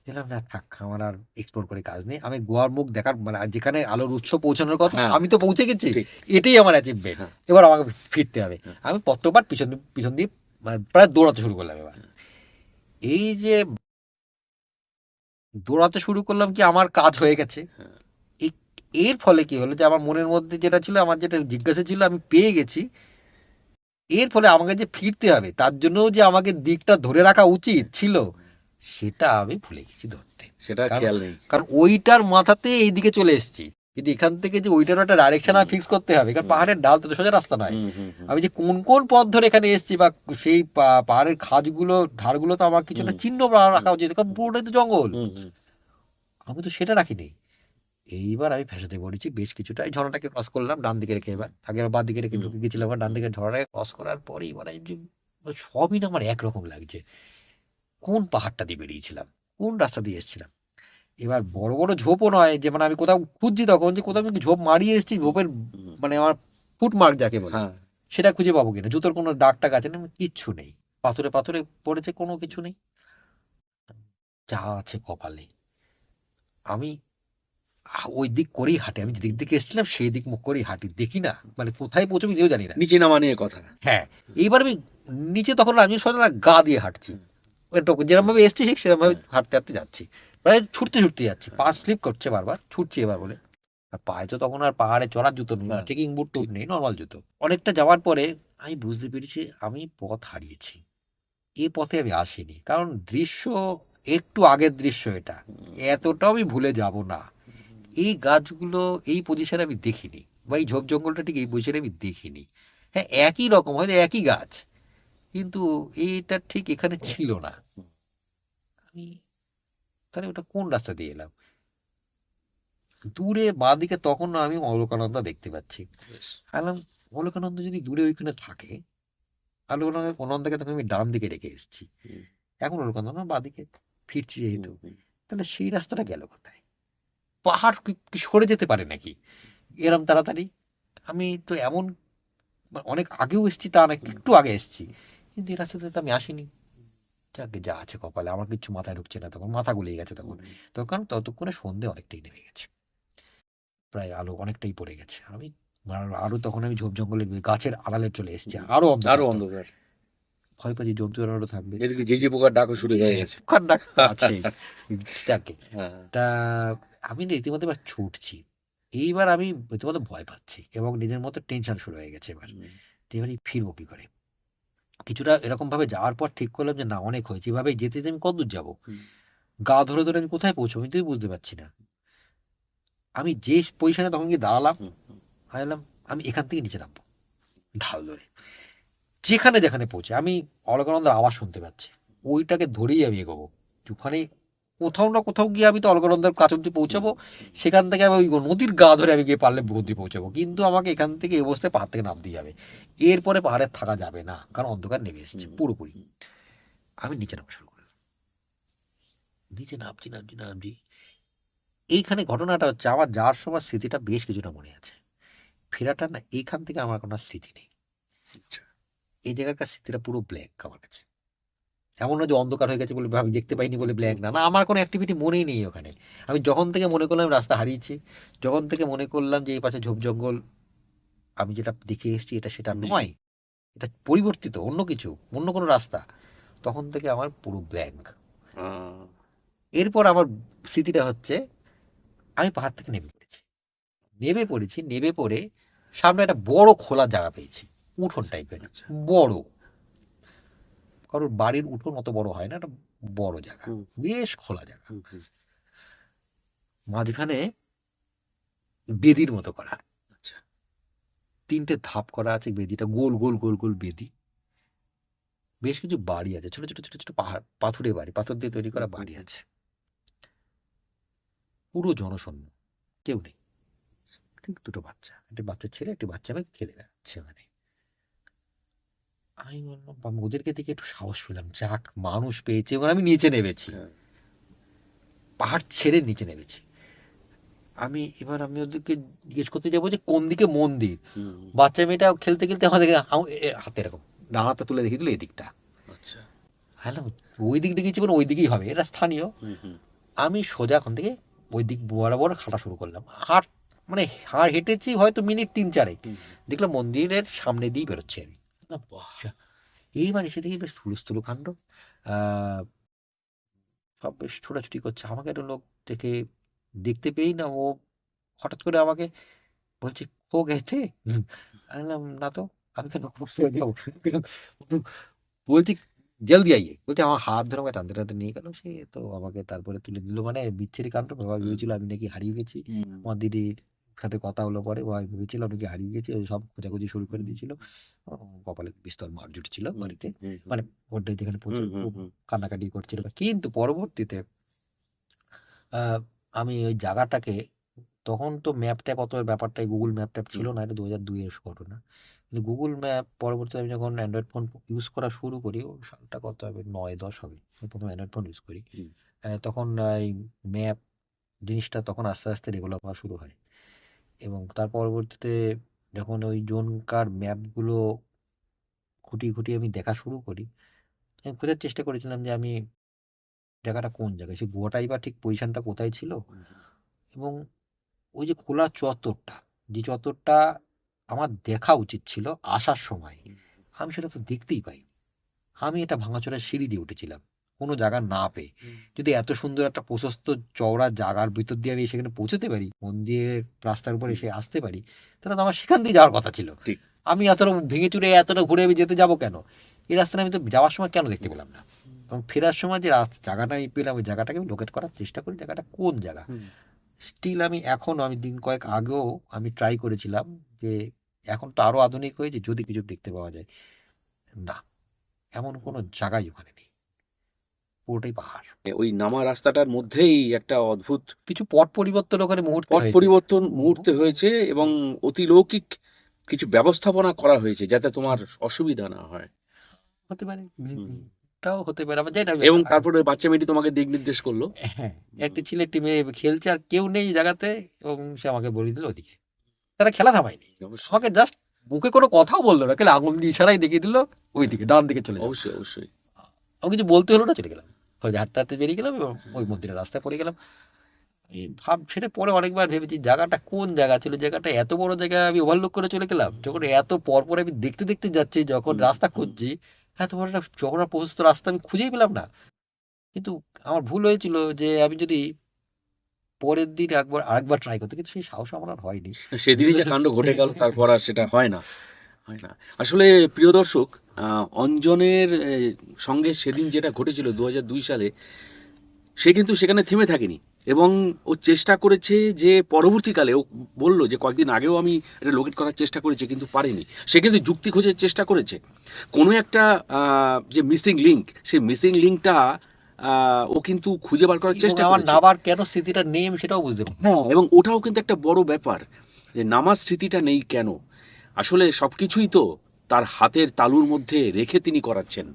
দেখলাম না থাক, আমার আর এক্সপ্লোর করে কাজ নেই। আমি গোয়ার মুখ দেখার মানে আর যেখানে আলোর উৎস পৌঁছানোর কথা হ্যাঁ, আমি তো পৌঁছে গেছি, ঠিক। এটাই আমার অ্যাচিভমেন্ট। হ্যাঁ, এবার আমাকে ফিরতে হবে। হ্যাঁ। আমি পত্রপাঠ পিছন পিছন দিয়ে মানে প্রায় দৌড়াতে শুরু করলাম এবার। এই যে দৌড়াতে শুরু করলাম, কি আমার কাজ হয়ে গেছে। হ্যাঁ। এই এর ফলে কি হলো যে আমার মনের মধ্যে যেটা ছিল, আমার যেটা জিজ্ঞাসা ছিল আমি পেয়ে গেছি। এর ফলে আমাকে যে ফিরতে হবে, তার জন্য যে আমাকে দিকটা ধরে রাখা উচিত ছিল, সেটা আমি ভুলে গেছি ধরতে। সেটা কারণ খেয়াল নেই। কারণ ওইটার মাথাতে এইদিকে চলে এসেছি, কিন্তু এখান থেকে যে ওইটার একটা ডাইরেকশন আমি ফিক্স করতে হবে, কারণ পাহাড়ের ডাল তো সোজা রাস্তা নয়। হুম, হুম, হুম। আমি যে কোন কোন পথ ধরে এখানে এসেছি, বা সেই পাহাড়ের খাদগুলো ঢালগুলো তো আমার কিছু একটা হুম, চিহ্ন রাখা উচিত, কারণ পুরোটাই তো জঙ্গল। হুম, হুম। আমি তো সেটা রাখিনি। এইবার আমি ফ্যাসাতে পড়েছি বেশ কিছুটা। এই ঝর্ণাটাকে ক্রস করলাম ডান দিকে রেখে, এবার আগে বাঁ দিকে রেখে হুম, ঢুকে গেছিলাম, আবার ডান দিকে ঝর্ণাটাকে ক্রস করার পরেই মানে যে সবই না আমার একরকম লাগছে। কোন পাহাড়টা দিয়ে বেরিয়েছিলাম, কোন রাস্তা দিয়ে এসেছিলাম। এবার বড় বড় ঝোপও নয় যে, মানে আমি কোথাও খুঁজছি তখন যে কোথাও আমি ঝোপ মারিয়ে এসেছি, ঝোপের হুম। মানে আমার ফুটমার্ক যাকে বলে হ্যাঁ। সেটা খুঁজে পাবো কিনা, জুতোর কোনো দাগ টাগ আছে না, কিচ্ছু নেই। পাথরে পাথরে পড়েছে, কোনো কিছু নেই। যা আছে কপালে। আমি ওই দিক করেই হাঁটি, আমি যেদিক দিকে এসেছিলাম সেই দিক মুখ করেই হাঁটি, দেখি না মানে কোথায় পৌঁছবো নিজেও জানি না। নিচে নামা নিয়ে কথা। হ্যাঁ, এইবার আমি নিচে তখন আমি সোজা না গা দিয়ে হাঁটছি, যেরকম ভাবে এসছি ঠিক সেরকম ভাবে হাঁটতে হাঁটতে যাচ্ছি, প্রায় ছুটতে ছুটতে যাচ্ছি, পা স্লিপ করছে বারবার, ছুটছি এবার বলে। আর পায়ে তো তখন আর পাহাড়ে চড়ার জুতো নেই, হ্যাঁ, ট্রেকিং বুট টুট ঠিক। নেই, নর্মাল জুতো। অনেকটা যাওয়ার পরে আমি বুঝতে পেরেছি আমি পথ হারিয়েছি, এই পথে আমি আসিনি। কারণ দৃশ্য একটু আগের দৃশ্য এটা, এতটাও আমি ভুলে যাব না। এই গাছগুলো এই পজিশনে আমি দেখিনি, বা এই ঝোপ জঙ্গলটা ঠিক এই পজিশনে আমি দেখিনি। হ্যাঁ, একই রকম হয়তো একই গাছ, কিন্তু এইটা ঠিক এখানে ছিল না। আমি তাহলে ওটা কোন রাস্তা দিয়ে এলাম? দূরে বাঁদিকে তখন না আমি অলকানন্দা দেখতে পাচ্ছি। বেশ। আলাম, অলকানন্দ যদি দূরে ওইখানে থাকে, অলকানন্দাকে তখন আমি ডান দিকে রেখে এসেছি, হুম, এখন অলকানন্দা বাঁদিকে ফিরছি যেহেতু, হুম, হুম। তাহলে সেই রাস্তাটা গেল কোথায়? পাহাড় কি সরে যেতে পারে নাকি এরম তাড়াতাড়ি? আমি তো এমন অনেক আগেও এসেছি, তা না একটু আগে এসেছি, কিন্তু এই রাস্তাতে তো আমি আসিনি। যাকে যা আছে কপালে, আমার কিছু মাথায় ঢুকছে না তখন, মাথা গুলিয়ে গেছে তখন। তখন ততক্ষণে সন্ধে অনেকটাই নেমে গেছে, প্রায় আলো অনেকটাই পড়ে গেছে। আমি আরো তখন আমি ঝোপ জঙ্গলের গাছের আড়ালে চলে এসেছি, আরো অন্ধকার আরো তো। অন্ধকার। ভয় পাচ্ছি জন্তু জানোয়ারও থাকবে, এদিকে ঝিঝি পোকার ডাকও শুরু হয়ে গেছে। ওখান ডাক্তার তো আছেই। যাকে হ্যাঁ। তা আমি না রীতিমতো এবার ছুটছি, এইবার আমি রীতিমতো ভয় পাচ্ছি এবং নিজের মতো টেনশন শুরু হয়ে গেছে এবার। হুম, তো এবার এই ফিরবো কি করে? কিছুটা এরকম ভাবে যাওয়ার পর ঠিক করলাম যে না, অনেক হয়েছে, এভাবে যেতে যেতে আমি কতদূর যাবো, হুম, গা ধরে ধরে আমি কোথায় পৌঁছবো আমি তো বুঝতে পারছি না। আমি যে পজিশনে তখন গিয়ে দাঁড়ালাম, হুম, হুম। ভাবলাম আমি এখান থেকে নিচে নামবো ঢাল ধরে, যেখানে যেখানে পৌঁছে আমি অলকানন্দার আওয়াজ শুনতে পাচ্ছি, ওইটাকে ধরেই আমি এগোবো। ওখানে কোথাও না কোথাও গিয়ে আমি তো অলকানন্দার কাছ অব্দি পৌঁছাবো, সেখান থেকে আমি ওই নদীর গা ধরে আমি গিয়ে পারলে অব্দি পৌঁছাবো, কিন্তু আমাকে এখান থেকে এই অবস্থায় পাহাড় থেকে নামতেই যাবে। এরপরে পাহাড়ে থাকা যাবে না, কারণ অন্ধকার নেমে এসেছে পুরোপুরি। আমি নিচে নামা শুরু করলাম, নিচে নামছি নামছি নামছি। এইখানে ঘটনাটা হচ্ছে, আমার যাওয়ার সময় স্মৃতিটা বেশ কিছুটা মনে আছে, ফেরাটা না এইখান থেকে আমার কোনো স্মৃতি নেই। আচ্ছা। এই জায়গাটার স্মৃতিটা পুরো ব্ল্যাঙ্ক আমার কাছে। এমন না যে অন্ধকার হয়ে গেছে বলে আমি দেখতে পাইনি বলে ব্ল্যাঙ্ক, না না, আমার কোনো অ্যাক্টিভিটি মনেই নেই ওখানে। আমি যখন থেকে মনে করলাম রাস্তা হারিয়েছি, যখন থেকে মনে করলাম যে এই পাশে ঝোপ জঙ্গল আমি যেটা দেখে এসেছি এটা সেটা হুম। নয়, এটা পরিবর্তিত অন্য কিছু, অন্য কোনো রাস্তা। তখন থেকে আমার পুরো ব্ল্যাঙ্ক। আহ, এরপর আমার স্মৃতিটা হচ্ছে আমি পাহাড় থেকে নেমে পড়ে সামনে একটা বড় খোলা জায়গা পেয়েছি, উঠোন টাইপের, আচ্ছা। বড়, কারোর বাড়ির উঠোন অত বড় হয় না, একটা বড় জায়গা, হুম, বেশ খোলা জায়গা, হুম, হুম। মাঝখানে বেদির মতো করা, আচ্ছা। 3টে ধাপ করা আছে, বেদিটা গোল গোল গোল গোল বেদি, বেশ কিছু বাড়ি আছে, ছোট ছোট ছোট ছোট পাহাড়, পাথুরে বাড়ি, পাথর দিয়ে তৈরি হুম, করা হুম, বাড়ি হুম। আছে, পুরো জনশূন্য, কেউ নেই, ঠিক দুটো বাচ্চা, একটি বাচ্চা ছেলে একটি বাচ্চা মেয়ে খেলে বেড়াচ্ছে ওখানে। আমি বললাম, আমি ওদেরকে দেখে একটু সাহস পেলাম, যাক মানুষ পেয়েছে, এবং আমি নিচে নেমেছি, হ্যাঁ। পাহাড় ছেড়ে নিচে নেমেছি। আমি ওদেরকে জিজ্ঞেস করতে যাবো যে কোন দিকে মন্দির, হুম। বাচ্চা মেয়েটা খেলতে খেলতে আমাদের হাতে এরকম ডানাটা তুলে দেখিয়ে দিল এদিকটা। আচ্ছা। হ্যাঁ, ওই দিক দেখিয়েছি, মানে ওই দিকেই হবে, এটা স্থানীয়। হুম, হুম। আমি সোজা ওখান থেকে ওই দিক বরাবর হাঁটা শুরু করলাম, মানে হেঁটেছি হয়তো মিনিট 3-4, হুম। দেখলাম মন্দিরের সামনে দিয়ে বেরোচ্ছি আমি। না, বাহ! আচ্ছা, এইবার এসে দেখি বেশ হুলস্থুল কাণ্ড, আহ, সব বেশ ছোটাছুটি করছে, আমাকে একটা লোক দেখে, দেখতে পেয়েই না ও হঠাৎ করে আমাকে বলছে, "খো গেছে?" আমি বললাম, "না তো, আমি কেন খো যাবো?" বলছি, "জলদি আইয়ে।" বলছে, আমার হাত ধরে আমাকে টানতে টানতে নিয়ে গেল। সে তো আমাকে তারপরে তুলে দিল, মানে বিচ্ছিরি কাণ্ড। বাবা হুম, ভেবেছিল আমি নাকি হারিয়ে গেছি। হুম, আমার দিদির সাথে কথা হলো পরে, বাবা ভেবেছিল আমি নাকি হারিয়ে গেছি। ও সব খোঁজাখুঁজি শুরু করে হুম, দিয়েছিল। কপালে বিস্তর মার জুটেছিল হুম, বাড়িতে। হুম, হুম, মানে ওটাই, যেখানে হুম, প্রচুর হুম, খুব হুম, কান্নাকাটি করছিল। কিন্তু পরবর্তীতে আ আমি ওই জায়গাটাকে, তখন তো ম্যাপ ট্যাপ অত ব্যাপারটাই, গুগল ম্যাপ ট্যাপ ছিল হুম, না, এটা 2002 এর ঘটনা। কিন্তু গুগল ম্যাপ পরবর্তীতে আমি যখন অ্যান্ড্রয়েড ফোন ইউজ করা শুরু করি, ও সালটা কত হবে, 9-10 হবে। আমি ১ম অ্যান্ড্রয়েড ফোন ইউজ করি। হুম, তখন এই ম্যাপ জিনিসটা তখন আস্তে আস্তে ডেভেলপ হওয়া শুরু হয়, এবং তার পরবর্তীতে যখন ওই জোনকার ম্যাপগুলো খুঁটিয়ে খুঁটিয়ে আমি দেখা শুরু করি, আমি খোঁজার চেষ্টা করেছিলাম যে আমি জায়গাটা কোন জায়গায়, সেই গোয়াটাই বা ঠিক পজিশনটা কোথায় ছিল, হুম, এবং ওই যে খোলা চত্বরটা, যে চত্বরটা আমার দেখা উচিত ছিল আসার সময়, হুম, আমি সেটা তো দেখতেই পাইনি। আমি এটা ভাঙাচোরা সিঁড়ি দিয়ে উঠেছিলাম, কোনো জায়গা না পেয়ে। হুম, যদি এত সুন্দর একটা প্রশস্ত চওড়া জায়গার ভিতর দিয়ে আমি সেখানে পৌঁছতে পারি, মন্দিরের রাস্তার উপর হুম, এসে আসতে পারি, তাহলে তো আমার সেখান দিয়ে যাওয়ার কথা ছিল। ঠিক। আমি এতটা ভেঙে চুরে এতটা ঘুরে আমি যেতে যাবো কেন? এই রাস্তাটা আমি তো যাওয়ার সময় কেন দেখতে হুম, পেলাম না? এবং ফেরার সময় যে জায়গাটা আমি পেলাম, ওই জায়গাটাকে আমি লোকেট করার চেষ্টা করি, জায়গাটা কোন জায়গা। হুম। স্টিল আমি এখনও, আমি দিন কয়েক আগেও আমি ট্রাই করেছিলাম যে এখন তো আরো আধুনিক হয়েছে, যদি কিছু দেখতে পাওয়া যায়। না, এমন কোনো জায়গাই ওখানে নেই, পুরোটাই পাহাড়। ওই নামা রাস্তাটার মধ্যেই একটা অদ্ভুত কিছু পট পরিবর্তন ওখানে মুহূর্তে পট হয়েছে। পরিবর্তন মুহূর্তে হয়েছে, এবং অতিলৌকিক কিছু ব্যবস্থাপনা করা হয়েছে যাতে তোমার অসুবিধা না হয়। হতে পারে, হুম। তাও হতে পারে, আমার যেটা এবং তারপরে ওই বাচ্চা মেয়েটি তোমাকে দিক নির্দেশ করলো। হ্যাঁ, হুম, একটি ছেলে একটি মেয়ে খেলছে, আর কেউ নেই জায়গাতে, এবং সে আমাকে বলে দিল ওদিকে। তারা খেলা থামায়নি, অবশ্যই, আমাকে জাস্ট মুখে কোনো কথাও বললো না, খালি আঙুল দিয়ে ইশারাই দেখিয়ে দিল ওইদিকে, ডান দিকে চলে যাও। অবশ্যই, অবশ্যই। আমি কিছু বলতে হলো না, চলে গেলাম। হয়তো হাঁটতে হাঁটতে বেরিয়ে গেলাম, এবং ওই মন্দিরের রাস্তায় পড়ে গেলাম। এই সেটা পরে অনেকবার ভেবেছি, জায়গাটা কোন জায়গা ছিল, জায়গাটা এত বড় জায়গা আমি ওভারলুক করে চলে গেলাম, যখন এত পর পর আমি দেখতে দেখতে যাচ্ছি, যখন হুম, রাস্তা হুম। খুঁজছি, এত বড় একটা চওড়া প্রশস্ত রাস্তা আমি খুঁজেই পেলাম না। কিন্তু আমার ভুল হয়েছিল যে আমি যদি পরের দিন আরেকবার ট্রাই করতে, কিন্তু সেই সাহস আমার আর হয়নি। সেদিনই যেহেতু যে কাণ্ড ঘটে গেল, তারপর আর সেটা হয় না, হয় না। আসলে প্রিয় দর্শক, অঞ্জনের সঙ্গে সেদিন যেটা ঘটেছিল 2002 সালে, সে কিন্তু সেখানে থেমে থাকেনি, এবং ও চেষ্টা করেছে যে পরবর্তীকালে ও বলল যে কয়েকদিন আগেও আমি এটা লোকেট করার চেষ্টা করেছি কিন্তু পারিনি। সে কিন্তু যুক্তি খোঁজার চেষ্টা করেছে, কোনো একটা যে মিসিং লিঙ্ক, সেই মিসিং লিঙ্কটা ও কিন্তু খুঁজে বার করার এবং চেষ্টা আমার করেছে। নাবার কেন স্মৃতিটা নেই আমি সেটাও বুঝতে পারি। হ্যাঁ, এবং ওটাও কিন্তু একটা বড় ব্যাপার, যে নামাজ স্মৃতিটা নেই কেন। আসলে সব কিছুই তো তার হাতের তালুর মধ্যে রেখে তিনি করাচ্ছেন।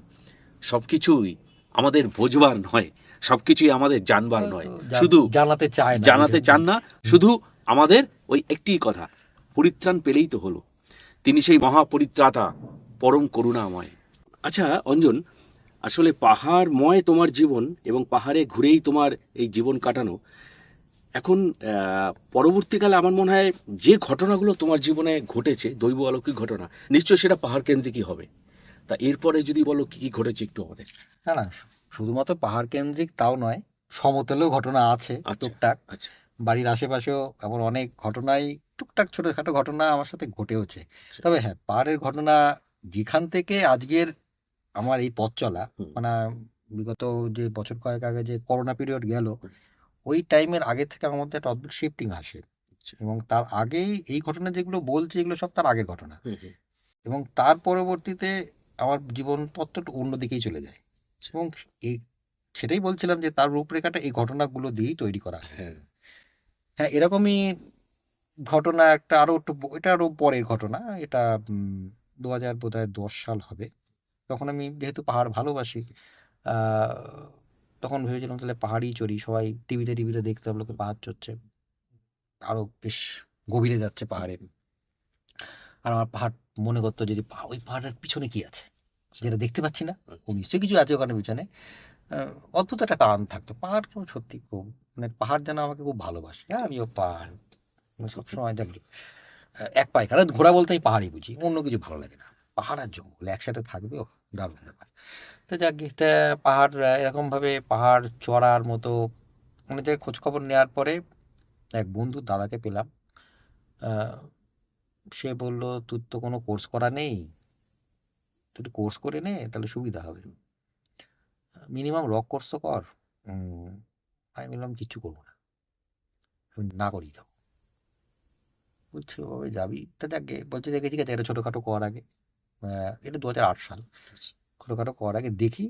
সব কিছুই আমাদের বোঝবার নয়, সব কিছুই আমাদের জানবার নয়, হয়তো শুধু জানাতে চায় না জানাতে বিষয়টা। চান না, শুধু আমাদের ওই একটিই কথা, পরিত্রাণ পেলেই তো হলো। তিনি সেই মহাপরিত্রাতা, পরম করুণাময়। আচ্ছা অঞ্জন, আসলে পাহাড়ময় তোমার জীবন, এবং পাহাড়ে ঘুরেই তোমার এই জীবন কাটানো, এখন পরবর্তীকালে আমার মনে হয় যে ঘটনাগুলো তোমার জীবনে ঘটেছে, দৈব অলৌকিক ঘটনা, নিশ্চয়ই সেটা পাহাড় কেন্দ্রিকই হবে। তা এরপরে যদি বলো কি কি ঘটেছে একটু আমাদের। না না, শুধুমাত্র পাহাড় কেন্দ্রিক তাও নয়, সমতলেও ঘটনা আছে আচ্ছা টুকটাক। আচ্ছা বাড়ির আশেপাশেও এমন অনেক ঘটনাই, টুকটাক ছোটোখাটো ঘটনা আমার সাথে ঘটেওছে। আচ্ছা। তবে হ্যাঁ, পাহাড়ের ঘটনা যেখান থেকে আজকের আমার এই পথ চলা, হুম, মানে বিগত যে বছর কয়েক আগে যে করোনা পিরিয়ড গেল, হুম, ওই টাইমের আগে থেকে আমার মধ্যে একটা অদ্ভুত শিফটিং আসে। আচ্ছা, এবং তার আগেই এই ঘটনা যেগুলো বলছি, এগুলো সব তার আগের ঘটনা। হুম, হুম, এবং তার পরবর্তীতে আমার জীবন তত্ত্ব একটু অন্যদিকেই চলে যায়। আচ্ছা, এবং এই সেটাই বলছিলাম যে তার রূপরেখাটা এই ঘটনাগুলো দিয়েই তৈরি করা হয়। হ্যাঁ, হ্যাঁ, এরকমই ঘটনা একটা আরো একটু এটা আরো পরের ঘটনা। এটা ২০০০ বোধহয় ১০ সাল হবে। তখন আমি যেহেতু পাহাড় ভালোবাসি, আ তখন ভেবেছিলাম তাহলে পাহাড়ই চড়ি। সবাই টিভিতে দেখতাম লোকে পাহাড় চড়ছে। আরো বেশ গভীরে যাচ্ছে হুম, পাহাড়ে। হুম, আর আমার পাহাড় মনে করতো যে ওই পাহাড়ের পিছনে কি আছে? আচ্ছা, যেটা দেখতে পাচ্ছি না। ও আচ্ছা, নিশ্চয়ই কিছু আছে ওখানে পিছনে। আ অদ্ভুত একটা টান থাকতো। পাহাড় কেমন সত্যি খুব, মানে পাহাড় যেন আমাকে খুব ভালোবাসে। হ্যাঁ, আমিও পাহাড় মানে সবসময় দেখি। এক পায়ে কারণ ঘোরা বলতে আমি পাহাড়ই বুঝি। অন্য কিছু ভালো লাগে না। পাহাড় আর জঙ্গল একসাথে থাকবে, ওহ! দারুণ ব্যাপার। তো যাকগে, তা পাহাড় এরকমভাবে পাহাড় চড়ার মতো অনেক জায়গায় খোঁজখবর নেওয়ার পরে এক বন্ধুর দাদাকে পেলাম। আ সে বলল, "তোর তো কোনো কোর্স করা নেই। তুই একটু কোর্স করে নে, তাহলে সুবিধা হবে। মিনিমাম রক কোর্স তো কর।" উম আমি বললাম, "কিচ্ছু করব না। আমি না করেই যাবো।" বলছে, "ওভাবে যাবি?" তা যাকগে, বলছে যে, "ঠিক আছে, এটা ছোটখাটো কর আগে।" আ এটা ২০০৮ সাল। আচ্ছা, "ছোটখাটো কর আগে, দেখি।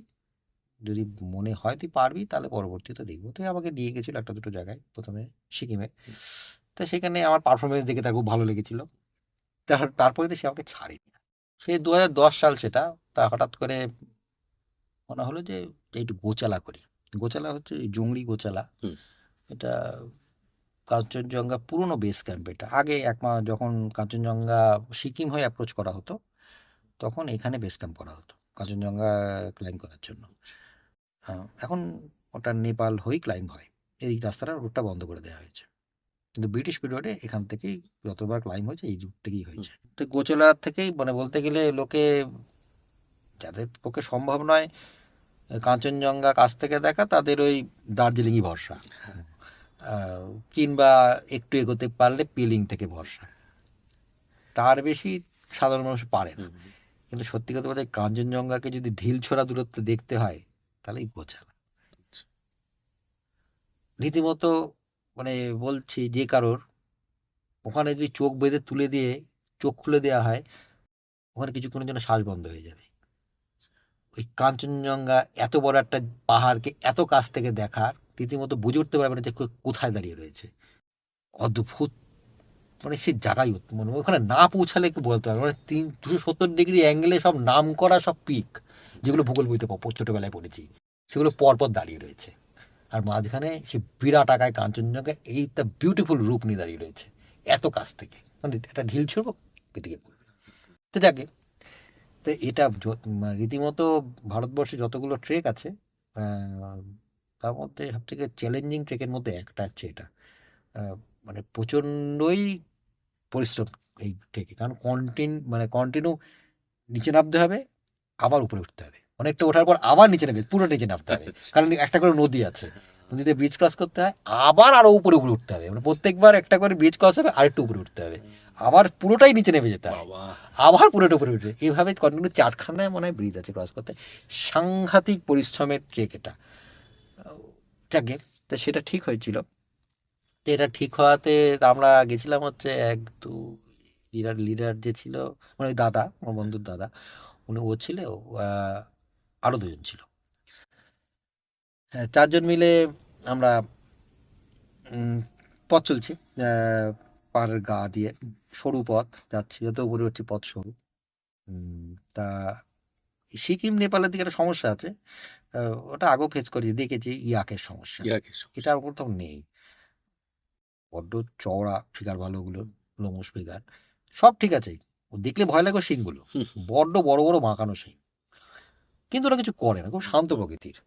যদি মনে হয় তুই পারবি, তাহলে পরবর্তীতে দেখব।" তো আমাকে নিয়ে গেছিল একটা দুটো জায়গায়, ১ম এ সিকিমে। হুম, তো সেখানে আমার পারফরম্যান্স দেখে তার খুব ভালো লেগেছিল। তারপরে তো সে আমাকে ছাড়েনি। সেই ২০১০ সাল সেটা। তা হঠাৎ করে মনে হলো যে একটু গোচালা করি। গোচালা হচ্ছে এই জংড়ি গোচালা। হুম, এটা কাঞ্চনজঙ্ঘা পুরনো বেস ক্যাম্প এটা। আগে যখন কাঞ্চনজঙ্ঘা সিকিম হয়ে অ্যাপ্রোচ করা হতো, তখন এখানে বেস ক্যাম্প করা হতো কাঞ্চনজঙ্ঘা ক্লাইম্ব করার জন্য। আ এখন ওটা নেপাল হয়েই ক্লাইম্ব হয়। এই রাস্তাটার রুটটা বন্ধ করে দেওয়া হয়েছে। কিন্তু ব্রিটিশ পিরিয়ডে এখান থেকেই যতবার ক্লাইম্ব হয়েছে এই রুট থেকেই হুম, হয়েছে। তো গোচলা থেকেই মানে বলতে গেলে লোকে, যাদের পক্ষে সম্ভব নয় কাঞ্চনজঙ্ঘা কাছ থেকে দেখা, তাদের ওই দার্জিলিংই ভরসা। আ কিংবা একটু এগোতে পারলে পিলিং থেকে ভরসা। তার বেশি সাধারণ মানুষ পারে না। হুম, হুম, কিন্তু সত্যি কথা বলতে কাঞ্চনজঙ্ঘাকে যদি ঢিলছোড়া দূরত্বে দেখতে হয়, তাহলে এই গোচালা। আচ্ছা, রীতিমতো মানে বলছি, যে কারোর ওখানে যদি চোখ বেঁধে তুলে দিয়ে চোখ খুলে দেওয়া হয়, ওখানে কিছুক্ষণের জন্য শ্বাস বন্ধ হয়ে যাবে। ওই কাঞ্চনজঙ্ঘা এত বড় একটা পাহাড়কে এত কাছ থেকে দেখার রীতিমতো বুঝে উঠতে পারবে না যে কোথায় দাঁড়িয়ে রয়েছে। অদ্ভুত, মানে সে জায়গায় মানে ওখানে না পৌঁছালে কি বলতে পারবে, মানে ২৭০ ডিগ্রি অ্যাঙ্গেলে সব নাম করা সব পিক, আচ্ছা, যেগুলো ভূগোল বইতে ছোটবেলায় পড়েছি, সেগুলো পরপর দাঁড়িয়ে রয়েছে। আর মাঝখানে সে বিরাট আকায় কাঞ্চনজঙ্ঘা এইটা বিউটিফুল রূপ নিয়ে দাঁড়িয়ে রয়েছে এত কাছ থেকে, মানে একটা ঢিল ছুড়বো এদিকে পড়বে। তো যাকে, তো এটা মানে রীতিমতো ভারতবর্ষে যতগুলো ট্রেক আছে, আহ, তার মধ্যে সব থেকে চ্যালেঞ্জিং ট্রেকের মধ্যে একটা হচ্ছে এটা। মানে প্রচণ্ডই পরিশ্রম এই ট্রেকে, কারণ কন্টিনিউ নিচে নামতে হবে, আবার উপরে উঠতে হবে, অনেকটা ওঠার পর আবার নিচে নামবে, পুরো নিচে নামতে হবে, আচ্ছা, কারণ একটা করে নদী আছে, নদীতে ব্রিজ ক্রস করতে হয়, আবার আরো উপরে উপরে উঠতে হবে, মানে প্রত্যেকবার একটা করে ব্রিজ ক্রস হবে আর একটু উপরে উঠতে হবে, আবার পুরোটাই নিচে নেমে যেতে হয়, বাবা, আবার পুরোটা উপরে উঠবে, এইভাবে কন্টিনিউ ৪খানায় মনে হয় ব্রিজ আছে ক্রস করতে। সাংঘাতিক পরিশ্রমের ট্রেক এটা। যাকে, তো সেটা ঠিক হয়েছিল। তো এটা ঠিক হওয়াতে আমরা গেছিলাম হচ্ছে এক দু লিডার লিডার যে ছিল, মানে ওই দাদা, আমার বন্ধুর দাদা, ও ছিল, আহ, আরো দুজন ছিল। হ্যাঁ, ৪জন মিলে আমরা উম, পথ চলছি, আহ, পাহাড়ের গা দিয়ে সরু পথ যাচ্ছি, যত উপরে উঠছি পথ সরু। তা সিকিম নেপালের দিকে একটা সমস্যা আছে, ওটা আগেও ফেস করেছি, দেখেছি, ইয়াকের সমস্যা। ইয়াকে এটা আর কোথাও নেই। বড্ড চওড়া ফিগার, ভালো ওগুলো, লোমশ ফিগার, সব ঠিক আছে, ও দেখলে ভয় লাগে ওর শিংগুলো, বড্ড বড় বড় বাঁকানো শিং, কিন্তু ওরা কিছু করে না, খুব শান্ত প্রকৃতির।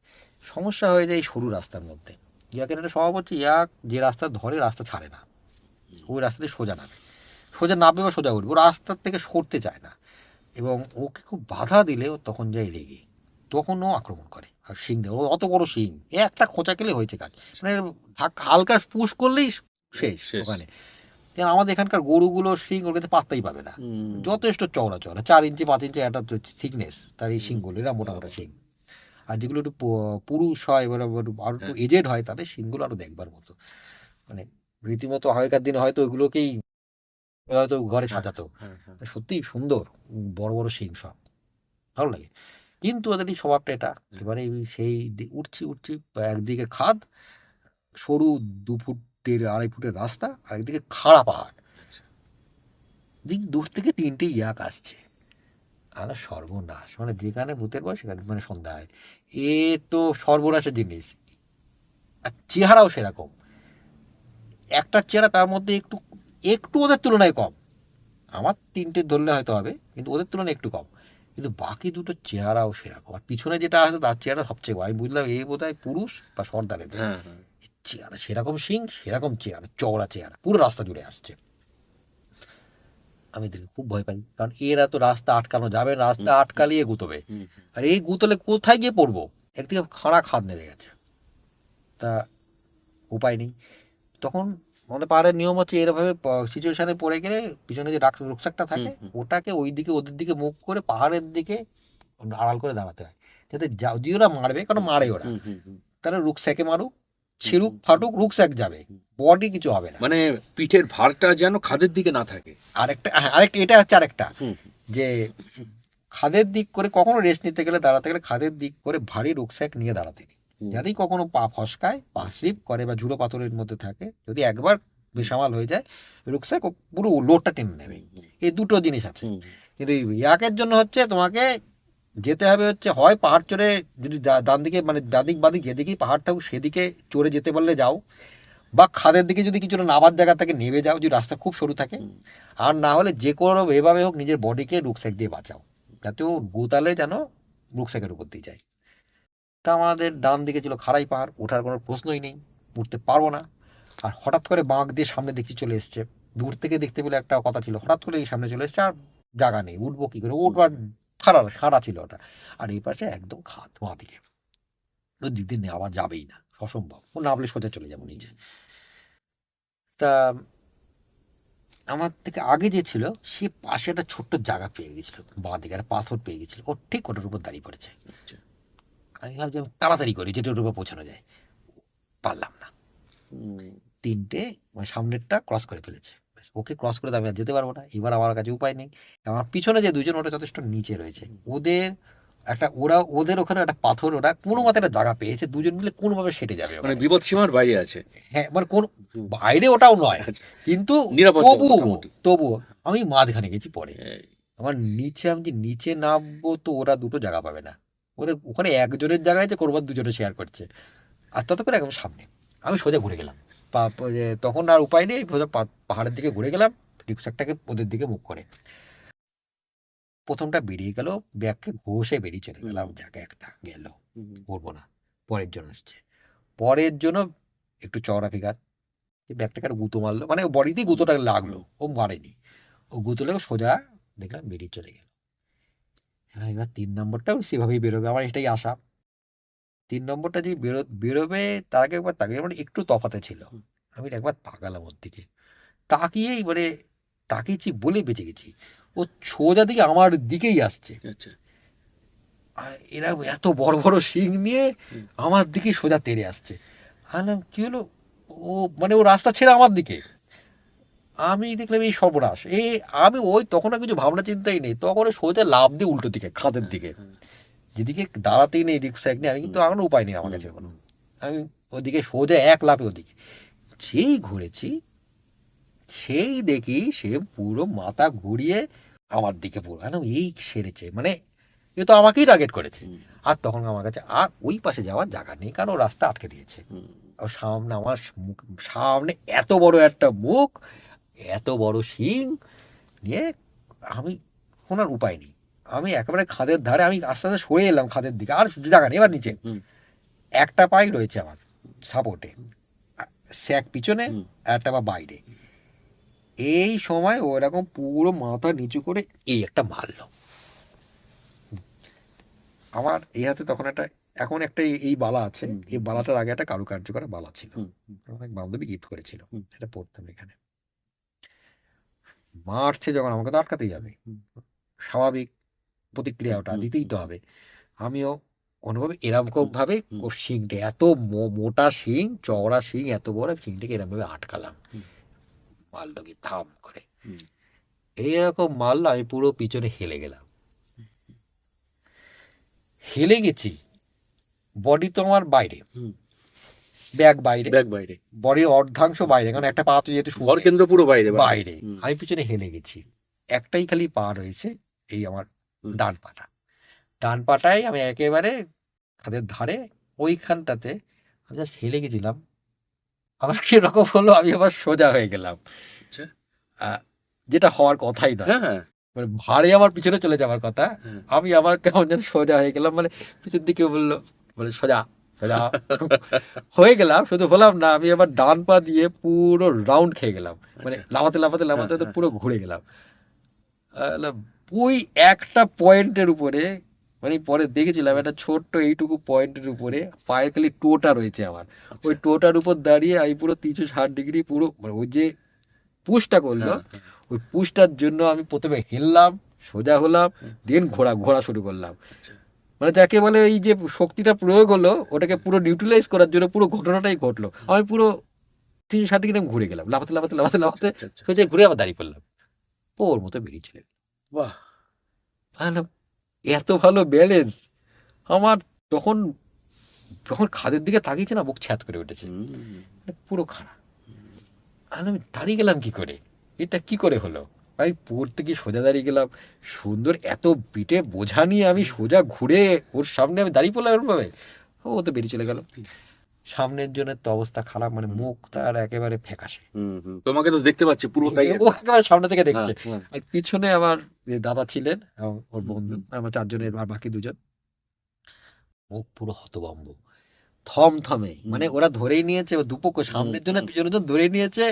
সমস্যা হয়ে যায় এই সরু রাস্তার মধ্যে, ইয়াকের একটা স্বভাব হচ্ছে, ইয়াক যে রাস্তা ধরে রাস্তা ছাড়ে না, ওই রাস্তাতে সোজা নামে, সোজা নামবে বা সোজা উঠবে, ও রাস্তার থেকে সরতে চায় না। এবং ওকে খুব বাধা দিলে ও তখন যায় রেগে, তখন ও আক্রমণ করে। আর শিং দেয়, ও অত বড় শিং, এ একটা খোঁচা খেলে হয়েছে কাজ, মানে হালকা পুশ করলেই শেষ শেষ। ওখানে। কারণ আমাদের এখানকার গরুগুলো শিং ওর কাছে পাত্তাই পাবে না, যথেষ্ট চওড়া চওড়া, 4 ইঞ্চি 5 ইঞ্চি একটা থিকনেস তার এই শিংগুলো, এরা মোটা মোটা শিং। আর যেগুলো একটু পুরুষ হয়, এবার আর একটু এজেড হয়, তাদের শিংগুলো আরো দেখবার মতো, মানে রীতিমতো আগেকার দিনে হয়তো ওইগুলোকেই হয়তো ঘরে সাজাতো। সত্যিই সুন্দর, বড় বড় শিং সব, ভালো লাগে। কিন্তু ওদের এই স্বভাবটা এটা। এবারে সেই উঠছি উঠছি, একদিকে খাদ, সরু 2 ফুট 2.5 ফুটের রাস্তা, আর একদিকে খাড়া পাহাড়, দিক দূর থেকে 3টে ইয়াক আসছে। আর সর্বনাশ, মানে যেখানে ভূতের বয় সেখানে মানে সন্ধ্যা হয়, এ তো সর্বনাশের জিনিস। আর চেহারাও সেরকম, একটা চেহারা তার মধ্যে একটু একটু ওদের তুলনায় কম, আমার 3টে ধরলে হয়তো হবে, কিন্তু ওদের তুলনায় একটু কম। কিন্তু বাকি দুটো চেহারাও সেরকম, আর পিছনে যেটা আছে তার চেহারা সবচেয়ে কম। আমি বুঝলাম এই বোধ হয় পুরুষ বা সর্দারের চেহারা, সেরকম সিং, সেরকম চেহারা, চওড়া চেহারা, পুরো রাস্তা জুড়ে আসছে। আমি দেখি খুব ভয় পাই, কারণ এরা তো রাস্তা আটকানো যাবে, রাস্তা আটকালিয়ে গুতবে, আর এই গুতলে কোথায় গিয়ে পড়বো, একদিকে খাড়া খাদ নেমে গেছে, তা উপায় নেই। তখন আমাদের পাহাড়ের নিয়ম হচ্ছে, এরভাবে সিচুয়েশনে পড়ে গেলে পিছনে যে রুকস্যাকটা থাকে, ওটাকে ওই দিকে ওদের দিকে মুখ করে পাহাড়ের দিকে আড়াল করে দাঁড়াতে হয়, যাতে যদি ওরা মারবে, কারণ মারে ওরা, তাহলে রুকস্যাকে মারুক, ছিড়ুক ফাটুক, রুকস্যাক যাবে, বডি কিছু হবে না। মানে পিঠের ভারটা যেন খাদের দিকে না থাকে। আরেকটা এটা হচ্ছে আরেকটা, যে খাদের দিক করে কখনো রেস্ট নিতে গেলে, দাঁড়াতে গেলে খাদের দিক করে ভারী রুকস্যাক নিয়ে দাঁড়াতে নেই। যদি কখনো পা ফসকায়, পা স্লিপ করে বা ঝুড়ো পাথরের মধ্যে থাকে, যদি একবার বেসামাল হয়ে যায়, রুকস্যাক পুরো লোডটা টেনে নেবে। এই দুটো জিনিস আছে। কিন্তু ইয়াকের জন্য হচ্ছে তোমাকে যেতে হবে হচ্ছে, হয় পাহাড় চড়ে, যদি ডান দিকে মানে ডাদিক বাদিক যেদিকেই পাহাড় থাকুক সেদিকে চড়ে যেতে পারলে যাও, বা খাদের দিকে যদি কিছুটা নামার জায়গা থেকে নেমে যাও, যদি রাস্তা খুব সরু থাকে। আর না হলে যে কোনো এভাবে হোক নিজের বডিকে রুকস্যাক দিয়ে বাঁচাও, যাতে ও গোতালে যেন রুকস্যাকের উপর দিয়ে যায়। তা আমাদের ডান দিকে ছিল খাড়াই পাহাড়, ওঠার কোনো প্রশ্নই নেই, উঠতে পারবো না। আর হঠাৎ করে বাঁক দিয়ে সামনে দেখছি চলে এসছে, দূর থেকে দেখতে পেলে একটা কথা ছিল, হঠাৎ করে এই সামনে চলে এসছে, আর জায়গা নেই, উঠবো কি করে, উঠবার খাড়া ছিল ওটা। আর এই পাশে একদম খাদ বাঁ দিকে, তো দিক দিয়ে নেওয়া যাবেই না, অসম্ভব, ও নামলে সোজা চলে যাবো নিচে। তা আমার থেকে আগে যে ছিল, সে পাশে একটা ছোট্ট জায়গা পেয়ে গেছিল, বাঁ দিকে একটা পাথর পেয়ে গেছিল, ও ঠিক ওটার উপর দাঁড়িয়ে পড়েছে। আমি ভাবছি আমি তাড়াতাড়ি করি, যেটা ওটার উপর পৌঁছানো যায়, পারলাম না। 3টে মানে সামনেরটা ক্রস করে ফেলেছে, ওকে ক্রস করে আমি আর যেতে পারবো না। এবার আমার কাছে উপায় নেই, আমার পিছনে যে 2জন, ওটা যথেষ্ট নিচে রয়েছে, ওদের ওখানে একটা পাথর, ওরা কোনো মতে একটা জায়গা পেয়েছে, 2জন মিলে কোনোভাবে সেটে যাবে, মানে বিপদ সীমার বাইরে আছে। হ্যাঁ, মানে কোন বাইরে ওটাও নয়, কিন্তু তবু আমি মাঝখানে গেছি পরে। আমার আমি নিচে নামবো, তো ওরা দুটো জায়গা পাবে না, ওদের ওখানে একজনের জায়গায় যে করবার 2জনে শেয়ার করছে, আর তত করে একদম সামনে আমি সোজা ঘুরে গেলাম। তখন আর উপায় নেই, পাহাড়ের দিকে ঘুরে গেলাম, রিক্সাটাকে ওদের দিকে মুখ করে। প্রথমটা বেরিয়ে গেল, ব্যাগকে ঘষে বেরিয়ে চলে গেলাম, জায়গা একটা গেল, করবো না। পরের জন আসছে, পরের জন্য একটু চওড়া ফিগার, ব্যাগটাকে গুঁতো মারলো, মানে বডিতেই গুঁতোটা লাগলো, ও মারেনি, ও গুঁতো লেগে সোজা দেখলাম বেরিয়ে চলে গেল। এবার 3 নম্বরটাও সেভাবেই বেরোবে, আমার এটাই আশা। 3 নম্বরটা যে বেরোবে, তার আগে একবার তাকিয়ে, মানে একটু তফাতে ছিল, আমি একবার তাকালাম ওর দিকে, তাকিয়েই মানে তাকিয়েছি বলে বেঁচে গেছি, ও সোজা দিকে আমার দিকেই আসছে। এরা এত বড় বড় শিং নিয়ে আমার দিকেই সোজা তেড়ে আসছে। আনলাম কি হলো, ও মানে ও রাস্তা ছেড়ে আমার দিকে, আমি দেখলাম এই সর্বনাশ। আমি ওই তখন আর কিছু ভাবনা চিন্তাই নেই, তখন সোজা লাফ দিয়ে উল্টো দিকে খাদের দিকে, যেদিকে দাঁড়াতেই নেই রিক্সাক নিয়ে, আমি কিন্তু আমার উপায় নেই আমার কাছে কোনো, আমি ওদিকে সোজা এক লাফে ওদিকে, যেই ঘুরেছি সেই দেখি সে পুরো মাথা ঘুরিয়ে আমার দিকে পুরো, এই সেরেছে, মানে এ তো আমাকেই টার্গেট করেছে। আর তখন আমার কাছে আর ওই পাশে যাওয়ার জায়গা নেই, কারণ ও রাস্তা আটকে দিয়েছে। সামনে আমার সামনে এত বড় একটা মুখ, এত বড় শিং নিয়ে, আমি কোনো আর উপায় নেই, আমি একেবারে খাদের ধারে, আমি আস্তে আস্তে সরে এলাম খাদের দিকে, আর জায়গা নেই, এবার নিচে একটা পাই রয়েছে আমার, সাপোর্টে, স্যাক পিছনে, হুম। আর একটা বা বাইরে। এই সময় ও এরকম পুরো মাথা নিচু করে এই একটা মারলো। আমার এই হাতে তখন একটা, এখন একটা এই বালা আছে, হুম, এই বালাটার আগে একটা কারুকার্য করা বালা ছিল, হুম, হুম, আমার এক বান্ধবী গিফট করেছিল, হুম, সেটা পড়তাম এখানে। মারছে যখন, আমাকে তো আটকাতেই যাবে, হুম, স্বাভাবিক প্রতিক্রিয়া, হুম, ওটা হুম, দিতেই তো হবে। আমিও কোনোভাবে এরকম ভাবে হুম, ওর শিংটা, এত মোটা শিং, চওড়া শিং, এত বড় শিংটাকে এরকম ভাবে আটকালাম, হুম, মারলো কি ধাম করে, হুম, এইরকম মারলো, আমি পুরো পিছনে হেলে গেলাম। হেলে গেছি, বডি তো আমার বাইরে, হুম। ব্যাগ বাইরে, ব্যাগ বাইরে, বডির অর্ধাংশ বাইরে, কারণ একটা পা তো যেহেতু ভর শুনে কেন্দ্র পুরো বাইরে বাইরে। বাইরে, হুম, আমি পিছনে হেলে গেছি। একটাই খালি পা রয়েছে, এই আমার হুম, ডান পাটা, ডান পাটায় আমি একেবারে খাদের ধারে ওইখানটাতে জাস্ট হেলে গেছিলাম। আমার কিরকম হলো, আমি আবার সোজা হয়ে গেলাম, আচ্ছা, যেটা হওয়ার কথাই নয়, হ্যাঁ, মানে ভারে আমার পিছনে চলে যাওয়ার কথা, হ্যাঁ। আমি আবার কেমন যেন সোজা হয়ে গেলাম, মানে পিছন দিকে বললো, বলে সোজা সোজা হয়ে গেলাম। শুধু হলাম না, আমি আবার ডান পা দিয়ে পুরো রাউন্ড খেয়ে গেলাম, মানে আচ্ছা, লাফাতে লাফাতে হ্যাঁ, লাফাতে তো হ্যাঁ, পুরো ঘুরে গেলাম। আহ, ওই একটা পয়েন্টের উপরে, মানে পরে দেখেছিলাম একটা ছোট্ট এইটুকু পয়েন্টের উপরে পায়ের খালি টোটা রয়েছে আমার, আচ্ছা, ওই টোটার উপর দাঁড়িয়ে আমি পুরো 360 ডিগ্রি পুরো, মানে ওই যে পুশটা করলো, হ্যাঁ, হ্যাঁ, ওই পুশটার জন্য আমি প্রথমে হিললাম, সোজা হলাম, হ্যাঁ, দেন ঘোরা ঘোরা শুরু করলাম। আচ্ছা, মানে যাকে বলে এই যে শক্তিটা প্রয়োগ হলো, ওটাকে পুরো নিউট্রালাইজ করার জন্য পুরো ঘটনাটাই ঘটলো, আমি পুরো 360 ডিগ্রি ঘুরে গেলাম, লাফাতে লাফাতে লাফাতে আচ্ছা, লাফাতে আচ্ছা, আচ্ছা, সোজা ঘুরে আবার দাঁড়িয়ে পড়লাম, ওর মতো বেরিয়ে চলে গেলাম। বাহ, আমি বললাম, এত ভালো ব্যালেন্স আমার! তখন যখন খাদের দিকে তাকিয়েছে না, বুক ছ্যাঁত করে উঠেছে, হুম, মানে পুরো খারাপ। আমি দাঁড়িয়ে গেলাম কি করে, এটা কি করে হলো? আমি পড়তে গিয়ে সোজা দাঁড়িয়ে গেলাম, সুন্দর এত পিঠে বোঝা নিয়ে আমি সোজা ঘুরে ওর সামনে আমি দাঁড়িয়ে পড়লাম এরভাবে, ও তো বেরিয়ে চলে গেল। সামনের জনের তো অবস্থা খারাপ, মানে হুম, মুখ তার একেবারে ফ্যাকাশে, হুম, হুম। তোমাকে তো দেখতে পাচ্ছি পুরোটাই ও একেবারে সামনে থেকে হ্যাঁ, দেখছে। হ্যাঁ, আর পিছনে আমার যে দাদা ছিলেন এবং ওর হুম, বন্ধু, হুম, আমার চারজনের আর বাকি দুজন, মুখ পুরো হতভম্ব, থমথমে, হুম, মানে ওরা ধরেই নিয়েছে, ও দুপক্ষ হুম, সামনের জন্য হুম, পিছনের জন ধরে নিয়েছে,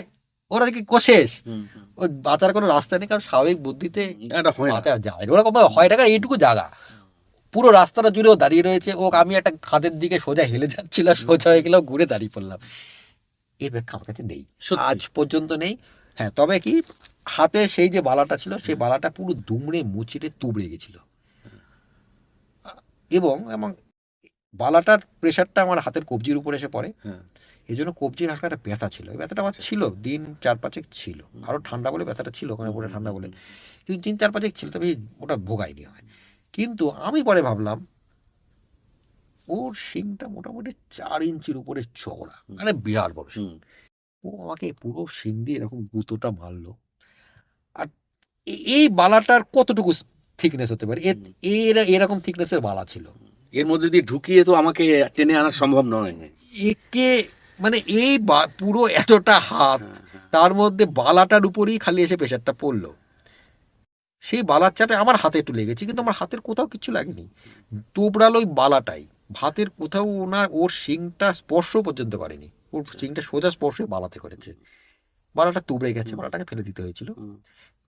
ওরা দেখি কোশেষ, হুম, হুম। ওই বাঁচার কোনো রাস্তা নেই, কারণ স্বাভাবিক বুদ্ধিতে এটা হয় না। বাঁচা যায় না, ওরকম হয় না, কারণ এইটুকু জায়গা পুরো রাস্তাটা জুড়ে ও দাঁড়িয়ে রয়েছে, ও আমি একটা খাদের দিকে সোজা হেলে যাচ্ছিল, সোজা হয়ে গেলাম, ঘুরে দাঁড়িয়ে পড়লাম। এর ব্যাখ্যা আমার কাছে নেই, সত্যি। আজ পর্যন্ত নেই। হ্যাঁ, তবে কি, হাতে সেই যে বালাটা ছিল, সেই বালাটা পুরো দুমড়ে মুচড়ে তুবড়ে গেছিল, এবং এবং বালাটার প্রেশারটা আমার হাতের কবজির উপরে এসে পড়ে, হ্যাঁ, এই জন্য কবজির হালকা একটা ব্যথা ছিল, এই ব্যথাটা আমার আচ্ছা, ছিল দিন 4-5 ছিল, হুম, আরও ঠান্ডা বলে ব্যথাটা ছিল, ওখানে হুম, পরে হুম, ঠান্ডা হুম, বলে, হুম, কিন্তু 3-4 ছিল, তবে ওটা ভোগাইনি হয়। কিন্তু আমি পরে ভাবলাম, ওর শিংটা মোটামুটি 4 ইঞ্চির উপরে চওড়া, হুম, মানে বিরাট বড় শিং, হুম। ও আমাকে পুরো শিং দিয়ে এরকম গুঁতোটা মারলো। আর এই বালাটার কতটুকু থিকনেস হতে পারে, হুম। এরকম থিকনেসের বালা ছিল, এর মধ্যে দিয়ে ঢুকিয়ে তো আমাকে টেনে আনা সম্ভব নয়। একে, মানে এই পুরো এতটা হাত, হ্যাঁ, হ্যাঁ, তার মধ্যে বালাটার উপরেই খালি এসে প্রেশারটা পড়লো, সেই বালার চাপে আমার হাতে একটু লেগেছে, কিন্তু আমার হাতের কোথাও কিছু লাগেনি, তোবড়ালো ওই বালাটাই, ভাতের কোথাও ওর শিংটা স্পর্শ পর্যন্ত করেনি, ওর আচ্ছা, শিংটা সোজা স্পর্শ বালাতে করেছে, বালাটা তুবড়ে গেছে, হুম, বালাটাকে ফেলে দিতে হয়েছিল। হুম,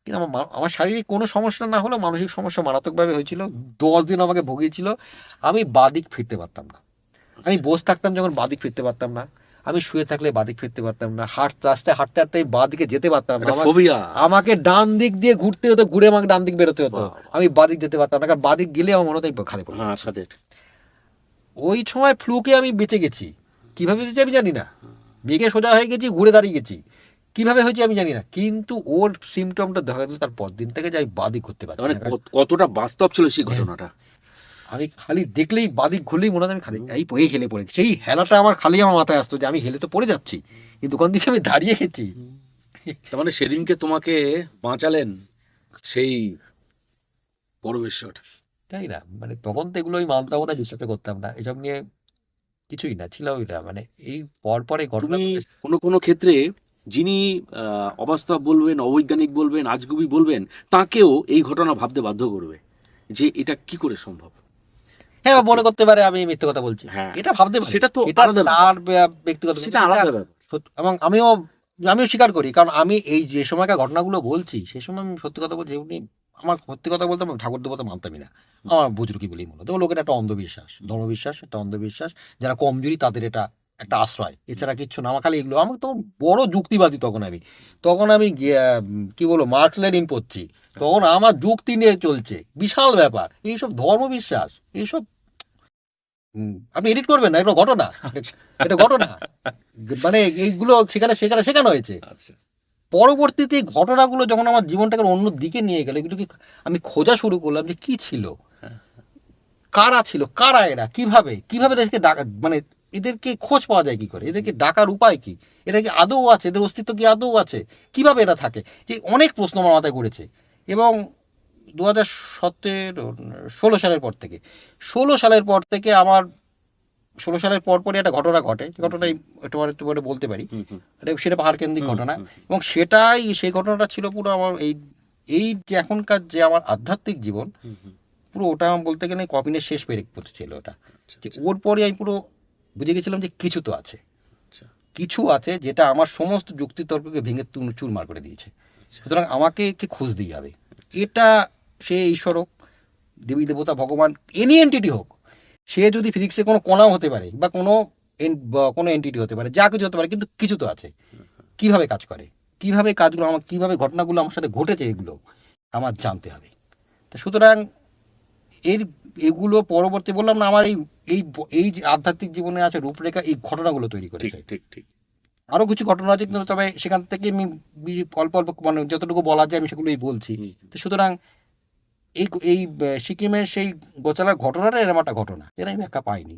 কিন্তু আমার শারীরিক কোনো সমস্যা না হলেও মানসিক সমস্যা মারাত্মকভাবে হয়েছিল, 10 দিন আমাকে ভুগিয়েছিল, আমি বাদিক ফিরতে পারতাম না, আমি আচ্ছা। বসে থাকতাম যখন বাদিক ফিরতে পারতাম না, আমি শুয়ে থাকলে বাদিক ফিরতে পারতাম না, হাঁটতে হাঁটতে হাঁটতে বাদিকে যেতে পারতাম না, একটা ফোবিয়া। আমাকে ডান দিক দিয়ে ঘুরতে হতো, ঘুরে আমাকে ডান দিক বেরোতে হতো, বাহ! আমি বাদিক যেতে পারতাম না, কারণ বাদিক গেলে আমার মনে হতো আমি খাদে পড়ে হ্যাঁ, যাচ্ছি। খাদের। ওই সময় ফ্লুকে আমি বেঁচে গেছি, কিভাবে বেঁচেছি আমি জানি না, বেগে সোজা হয়ে গেছি, ঘুরে দাঁড়িয়ে গেছি, কিভাবে হয়েছে আমি জানি না, কিন্তু ওর সিমটমটা দেখা গেল তার পর দিন থেকে যে আমি বাদিক করতে তার পারছি মানে না, কারণ কতটা বাস্তব ছিল সেই ঘটনাটা। আমি খালি দেখলেই বাদিক ঘুরলেই মনে হতো আমি খালি এই পড়ে হেলে পড়ে, সেই হেলাটা আমার খালি আমার মাথায় আসতো যে আমি হেলে তো পড়ে যাচ্ছি, কিন্তু ওখান থেকে আমি দাঁড়িয়ে গেছি। তার মানে সেদিনকে তোমাকে বাঁচালেন সেই পরমেশ্বর। তাই না, মানে তখন তো এগুলো আমি মানতাম না, বিশ্বাস করতাম না, এসব নিয়ে কিছুই না ছিলামই না, মানে এই পর এই ঘটনা তুমি কোনো কোনো ক্ষেত্রে যিনি অবাস্তব বলবেন, অবৈজ্ঞানিক বলবেন, আজগুবি বলবেন, তাকেও এই ঘটনা ভাবতে বাধ্য করবে যে এটা কি করে সম্ভব। হ্যাঁ মনে করতে পারে আমি মিথ্যে কথা বলছি, হ্যাঁ, এটা ভাবতে পারে, সেটা তো এটা আলাদা ব্যাপার। তার ব্যক্তিগত সেটা ব্যাপার। আলাদা এটা ব্যাপার। এবং আমিও স্বীকার করি, কারণ আমি এই যে সময়কার ঘটনাগুলো বলছি সেই সময় আমি সত্যি কথা বলছি, উনি আমার সত্যি কথা বলতে আমি ঠাকুর দেবতা মানতামই না, আমার বুজরুকি বলেই মনে হতো। লোকের একটা অন্ধবিশ্বাস, ধর্মবিশ্বাস, একটা অন্ধবিশ্বাস, যারা কমজোরি তাদের এটা একটা আশ্রয়, এছাড়া কিচ্ছু না। আমার খালি এগুলো, আমার তো বড় যুক্তিবাদী তখন আমি কি বলবো মার্কস লেনিন পড়ছি, তখন আমার যুক্তি নিয়ে চলছে, বিশাল ব্যাপার এইসব ধর্মবিশ্বাস, এইসব আপনি এডিট করবেন না, এটা ঘটনা, এটা ঘটনা, মানে এইগুলো সেখানে সেখানে শেখানো হয়েছে। আচ্ছা, পরবর্তীতে এই ঘটনাগুলো যখন আমার জীবনটাকে অন্য দিকে নিয়ে গেল, এগুলোকে আমি খোঁজা শুরু করলাম যে কি ছিল, কারা ছিল, কারা এরা, কিভাবে কিভাবে এদেরকে ডাকা, মানে এদেরকে খোঁজ পাওয়া যায় কি করে, এদেরকে ডাকার উপায় কি, এরা কি আদৌ আছে, এদের অস্তিত্ব কি আদৌ আছে, কিভাবে এরা থাকে, যে অনেক প্রশ্ন আমার মাথায় ঘুরেছে। এবং 2016 সালের পর থেকে 16 সালের পর থেকে আমার 16 সালের পরই একটা ঘটনা ঘটে, যে ঘটনাটা একটু পরে বলতে পারি। সেটা পাহাড় কেন্দ্রিক ঘটনা, এবং সেই ঘটনাটা ছিল পুরো আমার এই যে এখনকার যে আমার আধ্যাত্মিক জীবন, পুরো ওটা আমার বলতে গেলে কপিনের শেষ পেরেক ছিল ওটা। যে ওর পরে আমি পুরো বুঝে গেছিলাম যে কিছু তো আছে, কিছু আছে যেটা আমার সমস্ত যুক্তিতর্ককে ভেঙে চুরমার করে দিয়েছে, সুতরাং আমাকে খুঁজতেই হবে। এটা সে ঈশ্বর হোক, দেবী দেবতা, ভগবান, এনি এন্টিটি হোক, সে যদি ফিজিক্সে কোনো কণাও হতে পারে বা কোনো এন্টিটি হতে পারে, যা কিছু হতে পারে, কিন্তু কিছু তো আছে। কিভাবে কাজ করে, কিভাবে কাজগুলো আমার, কিভাবে ঘটনাগুলো আমার সাথে ঘটেছে, এগুলো আমার জানতে হবে। তো সুতরাং এগুলো পরবর্তী বললাম না, আমার এই এই যে আধ্যাত্মিক জীবনে আছে রূপরেখা, এই ঘটনাগুলো তৈরি করেছে। ঠিক। আরও কিছু ঘটনা আছে, কিন্তু তবে সেখান থেকে আমি অল্প অল্প মানে যতটুকু বলা যায় আমি সেগুলোই বলছি। তো সুতরাং এই সিকিমের সেই গোচালার ঘটনাটা এরকম একটা ঘটনা, এর আমি ব্যাখ্যা পাইনি।